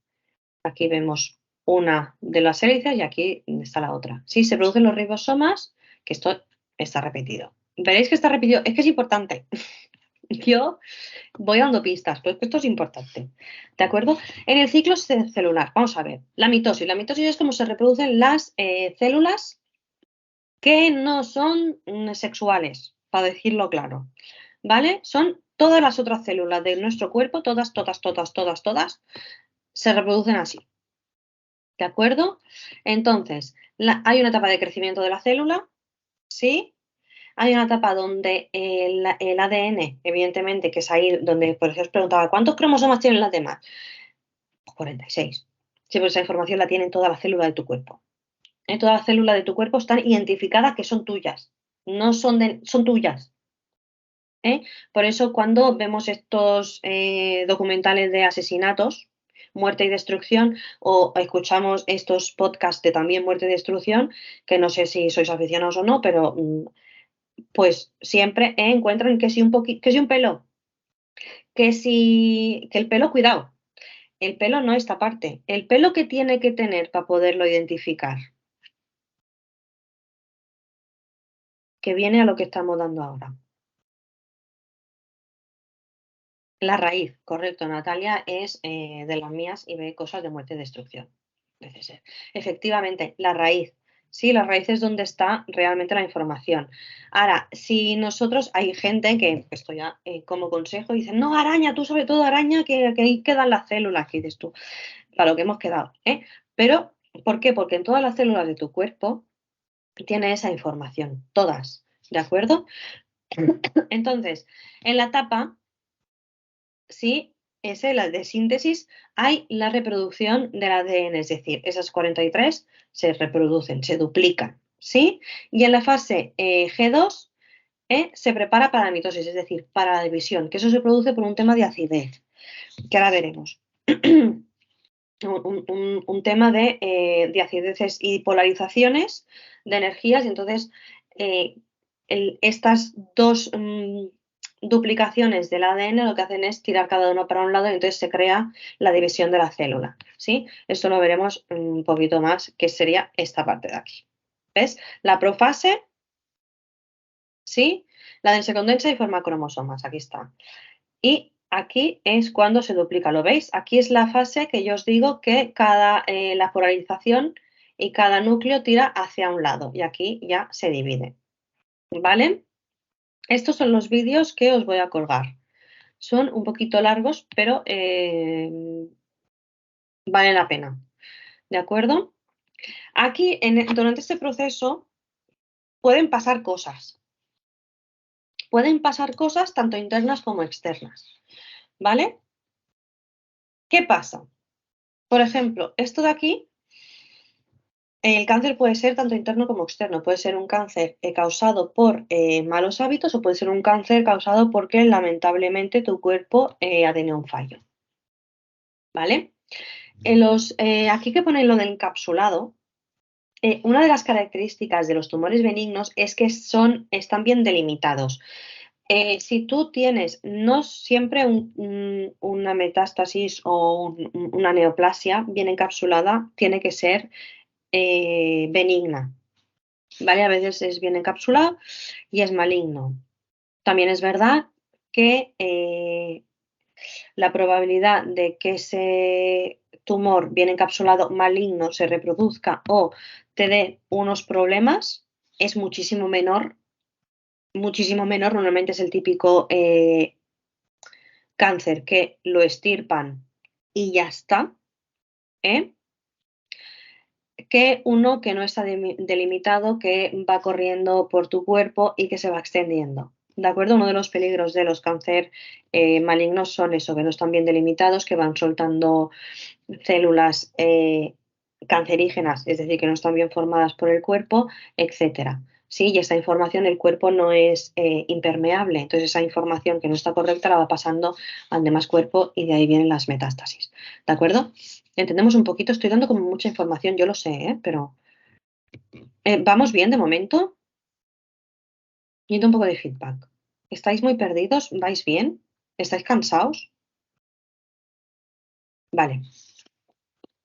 Aquí vemos una de las hélices y aquí está la otra. Sí, se producen los ribosomas, que esto está repetido. Veréis que está repetido, es que es importante. Yo voy dando pistas, pero es que esto es importante. ¿De acuerdo? En el ciclo celular, vamos a ver, la mitosis. La mitosis es cómo se reproducen las células que no son sexuales, para decirlo claro. ¿Vale? Son todas las otras células de nuestro cuerpo, todas, se reproducen así. ¿De acuerdo? Entonces, hay una etapa de crecimiento de la célula, ¿sí? Hay una etapa donde el ADN, evidentemente, que es ahí donde, por ejemplo, os preguntaba, ¿cuántos cromosomas tienen las demás? Pues 46. Sí, pues esa información la tienen todas las células de tu cuerpo. Todas las células de tu cuerpo están identificadas que son tuyas. No son tuyas. Por eso cuando vemos estos documentales de asesinatos, muerte y destrucción, o escuchamos estos podcasts de también muerte y destrucción, que no sé si sois aficionados o no, pero pues siempre encuentran que si un pelo, que el pelo, cuidado, el pelo no esta parte, el pelo que tiene que tener para poderlo identificar. que viene a lo que estamos dando ahora. La raíz, correcto, Natalia es de las mías y ve cosas de muerte y destrucción. Parece ser. Efectivamente, la raíz. Sí, la raíz es donde está realmente la información. Ahora, si nosotros, hay gente que, esto ya como consejo, dicen, no, araña, tú sobre todo araña, que ahí quedan las células, que dices tú, para lo que hemos quedado. Pero, ¿por qué? Porque en todas las células de tu cuerpo tiene esa información, todas, ¿de acuerdo? Entonces, en la tapa sí, la de síntesis, hay la reproducción del ADN, es decir, esas 43 se reproducen, se duplican, ¿sí? Y en la fase G2 se prepara para la mitosis, es decir, para la división, que eso se produce por un tema de acidez, que ahora veremos. Un tema de acideces y polarizaciones de energías, y entonces estas dos duplicaciones del ADN lo que hacen es tirar cada uno para un lado y entonces se crea la división de la célula, ¿sí? Esto lo veremos un poquito más, que sería esta parte de aquí. ¿Ves? La profase, ¿sí? La del se condensa y forma cromosomas, aquí está. Y aquí es cuando se duplica, ¿lo veis? Aquí es la fase que yo os digo que la polarización y cada núcleo tira hacia un lado y aquí ya se divide, ¿vale? Estos son los vídeos que os voy a colgar. Son un poquito largos, pero vale la pena, ¿de acuerdo? Aquí, durante este proceso, pueden pasar cosas. Pueden pasar cosas tanto internas como externas, ¿vale? ¿Qué pasa? Por ejemplo, esto de aquí, el cáncer puede ser tanto interno como externo. Puede ser un cáncer causado por malos hábitos o puede ser un cáncer causado porque lamentablemente tu cuerpo ha tenido un fallo. ¿Vale? Aquí que ponen lo de encapsulado, una de las características de los tumores benignos es que están bien delimitados. Si tú tienes no siempre una metástasis o una neoplasia bien encapsulada, tiene que ser benigna, ¿vale? A veces es bien encapsulado y es maligno. También es verdad que la probabilidad de que ese tumor bien encapsulado maligno se reproduzca o te dé unos problemas es muchísimo menor. Muchísimo menor, normalmente es el típico cáncer que lo extirpan y ya está, ¿eh? Que uno que no está delimitado, que va corriendo por tu cuerpo y que se va extendiendo. ¿De acuerdo? Uno de los peligros de los cáncer malignos son eso, que no están bien delimitados, que van soltando células cancerígenas, es decir, que no están bien formadas por el cuerpo, etcétera. Sí, y esta información el cuerpo no es impermeable, entonces esa información que no está correcta la va pasando al demás cuerpo y de ahí vienen las metástasis. ¿De acuerdo? Entendemos un poquito, estoy dando como mucha información, yo lo sé, pero ¿vamos bien de momento? Necesito un poco de feedback. ¿Estáis muy perdidos? ¿Vais bien? ¿Estáis cansados? Vale.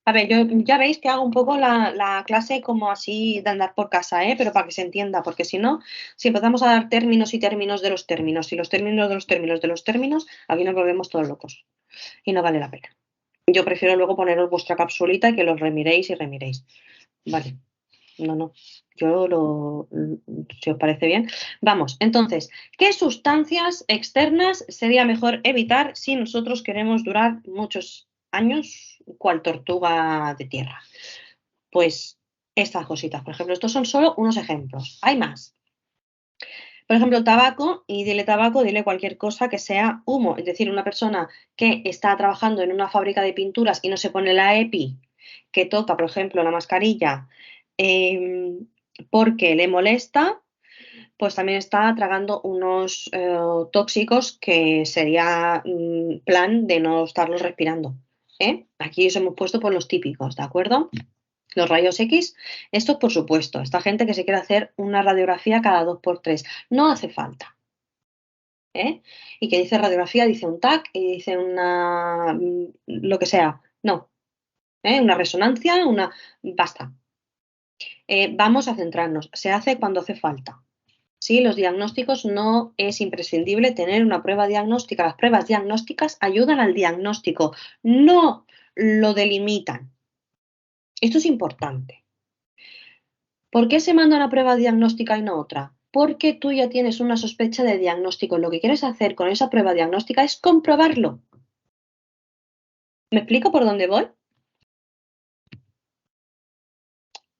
A ver, yo ya veis que hago un poco la clase como así de andar por casa, pero para que se entienda, porque si no, si empezamos a dar términos y términos de los términos y los términos de los términos de los términos, aquí nos volvemos todos locos y no vale la pena. Yo prefiero luego poneros vuestra capsulita y que los remiréis y remiréis. Vale, no. Si os parece bien. Vamos, entonces, ¿qué sustancias externas sería mejor evitar si nosotros queremos durar muchos años, cual tortuga de tierra? Pues estas cositas, por ejemplo, estos son solo unos ejemplos. Hay más. Por ejemplo, el tabaco, y dile tabaco, dile cualquier cosa que sea humo. Es decir, una persona que está trabajando en una fábrica de pinturas y no se pone la EPI, que toca, por ejemplo, la mascarilla, porque le molesta, pues también está tragando unos tóxicos que sería plan de no estarlos respirando. Aquí os hemos puesto por los típicos, ¿de acuerdo? Los rayos X, esto por supuesto, esta gente que se quiere hacer una radiografía cada 2 por 3, no hace falta. Y que dice radiografía, dice un TAC y dice lo que sea. No, una resonancia, basta. Vamos a centrarnos, se hace cuando hace falta. ¿sí? Los diagnósticos no es imprescindible tener una prueba diagnóstica. Las pruebas diagnósticas ayudan al diagnóstico, no lo delimitan. Esto es importante. ¿Por qué se manda una prueba diagnóstica y no otra? Porque tú ya tienes una sospecha de diagnóstico. Lo que quieres hacer con esa prueba diagnóstica es comprobarlo. ¿Me explico por dónde voy?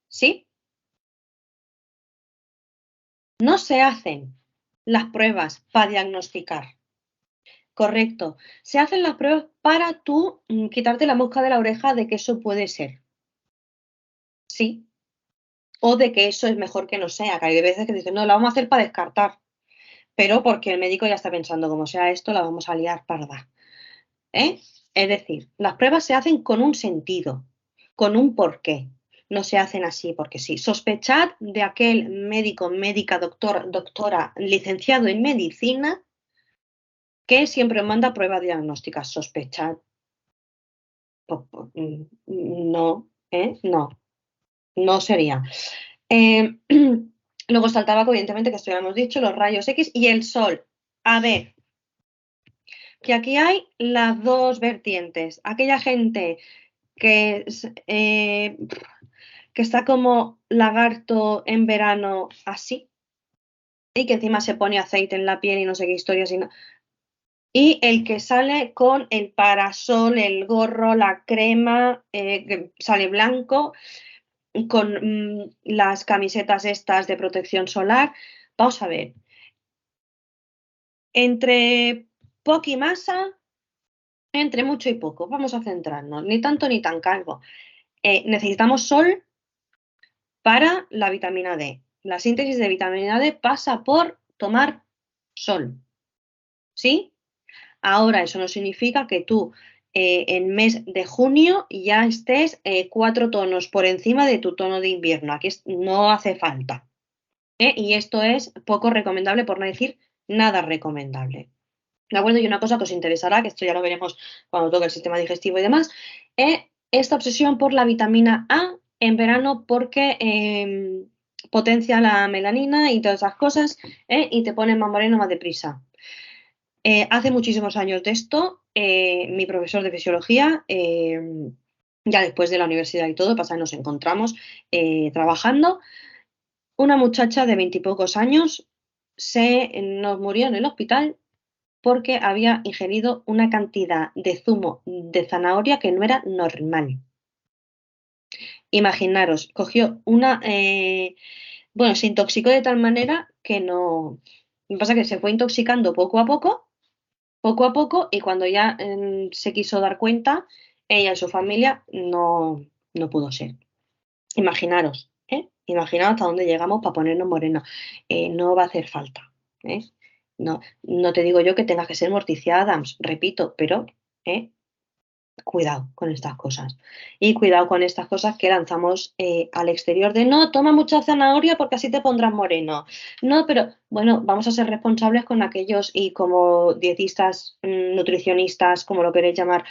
¿Sí? No se hacen las pruebas para diagnosticar. Correcto. Se hacen las pruebas para tú quitarte la mosca de la oreja de que eso puede ser. Sí. O de que eso es mejor que no sea. Que hay veces que dicen, no, la vamos a hacer para descartar. Pero porque el médico ya está pensando, como sea esto, la vamos a liar parda. ¿Eh? Es decir, las pruebas se hacen con un sentido, con un porqué. No se hacen así porque sí. Sospechad de aquel médico, médica, doctor, doctora, licenciado en medicina que siempre manda pruebas diagnósticas. Sospechad. No, no, no sería. Eh, luego está el tabaco, evidentemente, que esto ya lo hemos dicho, los rayos X y el sol. A ver, que aquí hay las dos vertientes. Aquella gente que, que está como lagarto en verano así y que encima se pone aceite en la piel y no sé qué historias y no. Y el que sale con el parasol, el gorro, la crema, que sale blanco, con las camisetas estas de protección solar. Vamos a ver, entre poco y masa, entre mucho y poco, vamos a centrarnos, ni tanto ni tan calvo. Necesitamos sol para la vitamina D. La síntesis de vitamina D pasa por tomar sol, ¿sí? Ahora, eso no significa que tú en mes de junio ya estés 4 tonos por encima de tu tono de invierno. Aquí no hace falta. Y esto es poco recomendable, por no decir nada recomendable. ¿De acuerdo? Y una cosa que os interesará, que esto ya lo veremos cuando toque el sistema digestivo y demás, esta obsesión por la vitamina A en verano porque potencia la melanina y todas esas cosas y te pone más moreno más deprisa. Hace muchísimos años de esto, mi profesor de fisiología, ya después de la universidad y todo, pasa que nos encontramos trabajando, una muchacha de 20 y pocos años nos murió en el hospital porque había ingerido una cantidad de zumo de zanahoria que no era normal. Imaginaros, cogió bueno, se intoxicó de tal manera que no. Lo que pasa es que se fue intoxicando poco a poco, y cuando ya se quiso dar cuenta, ella y su familia no pudo ser. Imaginaros, ¿eh? Imaginaos hasta dónde llegamos para ponernos morenos. No va a hacer falta, ¿eh? No, no te digo yo que tengas que ser Morticia Adams, repito, pero ¿eh? Cuidado con estas cosas. Y cuidado con estas cosas que lanzamos al exterior de no, toma mucha zanahoria porque así te pondrás moreno. No, pero bueno, vamos a ser responsables con aquellos y como dietistas, nutricionistas, como lo queréis llamar,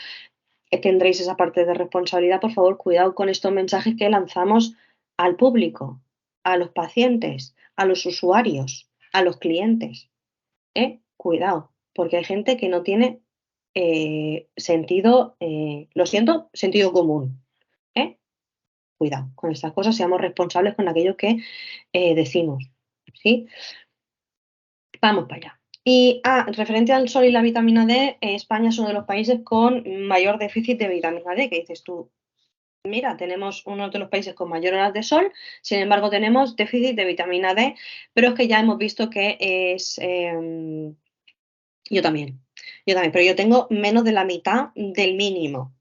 tendréis esa parte de responsabilidad. Por favor, cuidado con estos mensajes que lanzamos al público, a los pacientes, a los usuarios, a los clientes. Cuidado, porque hay gente que no tiene sentido, lo siento, sentido común. ¿eh? Cuidado con estas cosas, seamos responsables con aquello que decimos. ¿Sí? Vamos para allá. Y referente al sol y la vitamina D, España es uno de los países con mayor déficit de vitamina D, que dices tú, mira, tenemos uno de los países con mayor horas de sol, sin embargo tenemos déficit de vitamina D, pero es que ya hemos visto que es. Yo también, pero yo tengo menos de la mitad del mínimo.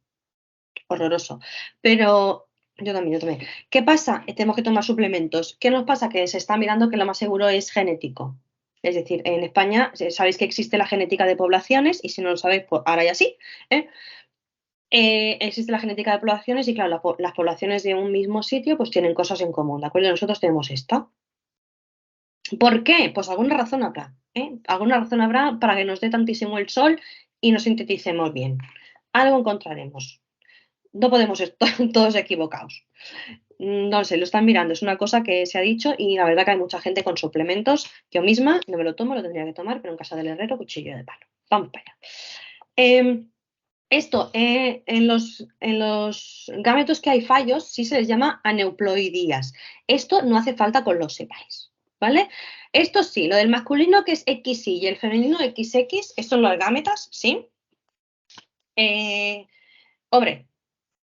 Horroroso. Pero yo también. ¿Qué pasa? Tenemos que tomar suplementos. ¿Qué nos pasa? Que se está mirando que lo más seguro es genético. Es decir, en España sabéis que existe la genética de poblaciones y si no lo sabéis, pues ahora ya sí. Existe la genética de poblaciones y claro, las poblaciones de un mismo sitio pues tienen cosas en común, ¿de acuerdo? Nosotros tenemos esta. ¿Por qué? Pues alguna razón habrá. Alguna razón habrá para que nos dé tantísimo el sol y nos sinteticemos bien. Algo encontraremos. No podemos estar todos equivocados. No lo sé, lo están mirando, es una cosa que se ha dicho y la verdad que hay mucha gente con suplementos. Yo misma no me lo tomo, lo tendría que tomar, pero en casa del herrero, cuchillo de palo. Vamos para allá. Esto, en los gametos que hay fallos, sí se les llama aneuploidías. Esto no hace falta que lo sepáis, ¿vale? Esto sí, lo del masculino que es XY y el femenino XX, estos son los gametas, ¿sí? Hombre,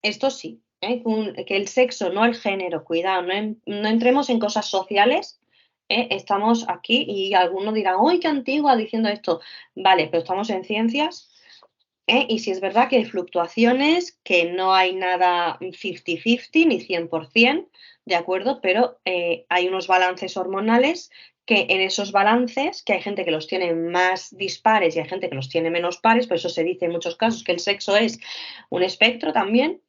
esto sí, que el sexo, no el género, cuidado, no entremos en cosas sociales. Estamos aquí y algunos dirán, ¡uy, qué antigua diciendo esto! Vale, pero estamos en ciencias. Y si es verdad que hay fluctuaciones, que no hay nada 50-50 ni 100%, ¿de acuerdo? Pero hay unos balances hormonales que en esos balances, que hay gente que los tiene más dispares y hay gente que los tiene menos pares, por eso se dice en muchos casos que el sexo es un espectro también,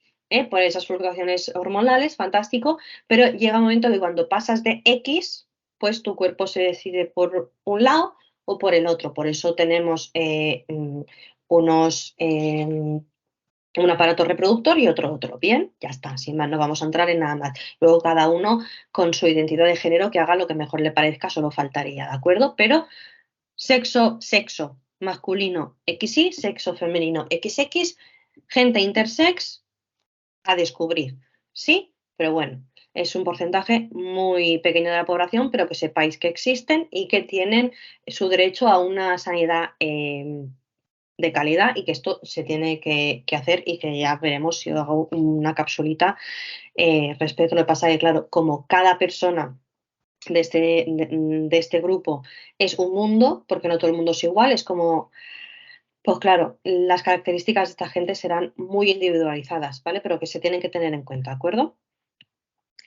por esas fluctuaciones hormonales, fantástico, pero llega un momento que cuando pasas de X, pues tu cuerpo se decide por un lado o por el otro. Por eso tenemos un aparato reproductor y otro. Bien, ya está, sin más, no vamos a entrar en nada más. Luego cada uno con su identidad de género que haga lo que mejor le parezca, solo faltaría, ¿de acuerdo? Pero sexo masculino XY, sexo femenino XX, gente intersex a descubrir, ¿sí? Pero bueno, es un porcentaje muy pequeño de la población, pero que sepáis que existen y que tienen su derecho a una sanidad de calidad y que esto se tiene que hacer y que ya veremos si hago una capsulita respecto a lo que pasa que, claro, como cada persona de este grupo es un mundo, porque no todo el mundo es igual, es como, pues claro, las características de esta gente serán muy individualizadas, ¿vale? Pero que se tienen que tener en cuenta, ¿de acuerdo?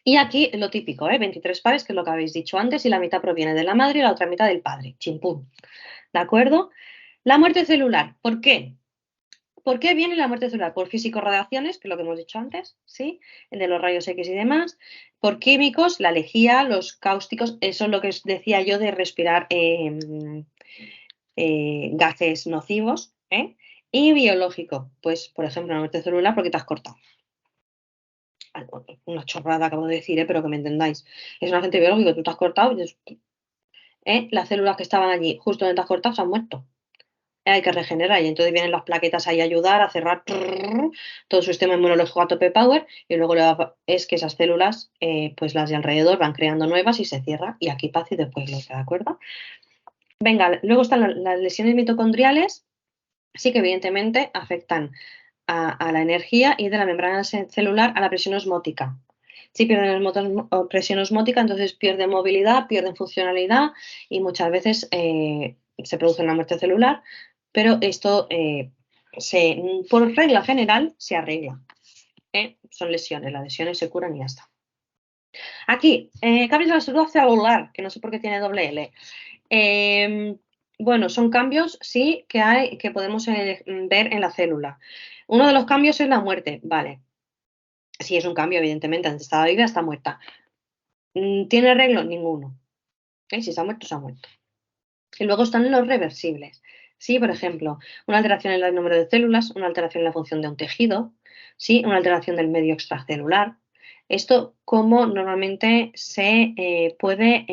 Y aquí lo típico, 23 pares, que es lo que habéis dicho antes, y la mitad proviene de la madre y la otra mitad del padre. Chimpún. ¿De acuerdo? La muerte celular, ¿por qué? ¿Por qué viene la muerte celular? Por físico-radiaciones, que es lo que hemos dicho antes, ¿sí? El de los rayos X y demás. Por químicos, la lejía, los cáusticos, eso es lo que os decía yo de respirar gases nocivos, ¿eh? Y biológico, pues, por ejemplo, la muerte celular porque te has cortado. Una chorrada acabo de decir, pero que me entendáis. Es un agente biológico, tú te has cortado, las células que estaban allí justo donde te has cortado se han muerto. Hay que regenerar y entonces vienen las plaquetas ahí a ayudar a cerrar todo el sistema inmunológico a tope power y luego es que esas células, pues las de alrededor van creando nuevas y se cierra y aquí paz y después lo que, ¿de acuerdo? Venga, luego están las lesiones mitocondriales, sí que evidentemente afectan a la energía y de la membrana celular a la presión osmótica. Si pierden presión osmótica, entonces pierden movilidad, pierden funcionalidad y muchas veces se produce una muerte celular, pero esto por regla general se arregla. Son lesiones, las lesiones se curan y ya está. Aquí, cambios de la estructura celular, que no sé por qué tiene doble L. Bueno, son cambios, sí, que podemos ver en la célula. Uno de los cambios es la muerte, vale. Sí, es un cambio, evidentemente, antes estaba viva, está muerta. ¿Tiene arreglo? Ninguno. Si se ha muerto, se ha muerto. Y luego están los reversibles. Sí, por ejemplo, una alteración en el número de células, una alteración en la función de un tejido, sí, una alteración del medio extracelular. Esto, ¿cómo normalmente se puede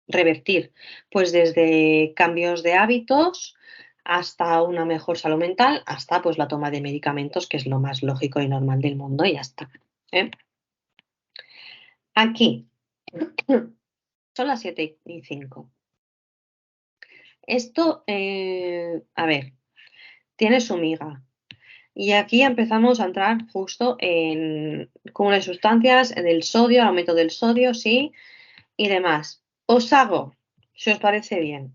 revertir? Pues desde cambios de hábitos hasta una mejor salud mental, hasta pues la toma de medicamentos, que es lo más lógico y normal del mundo, y ya está. Aquí son las 7:05. Esto, a ver, tiene su miga. Y aquí empezamos a entrar justo en cúmulo de sustancias, del sodio, aumento del sodio, sí, y demás. Os hago, si os parece bien,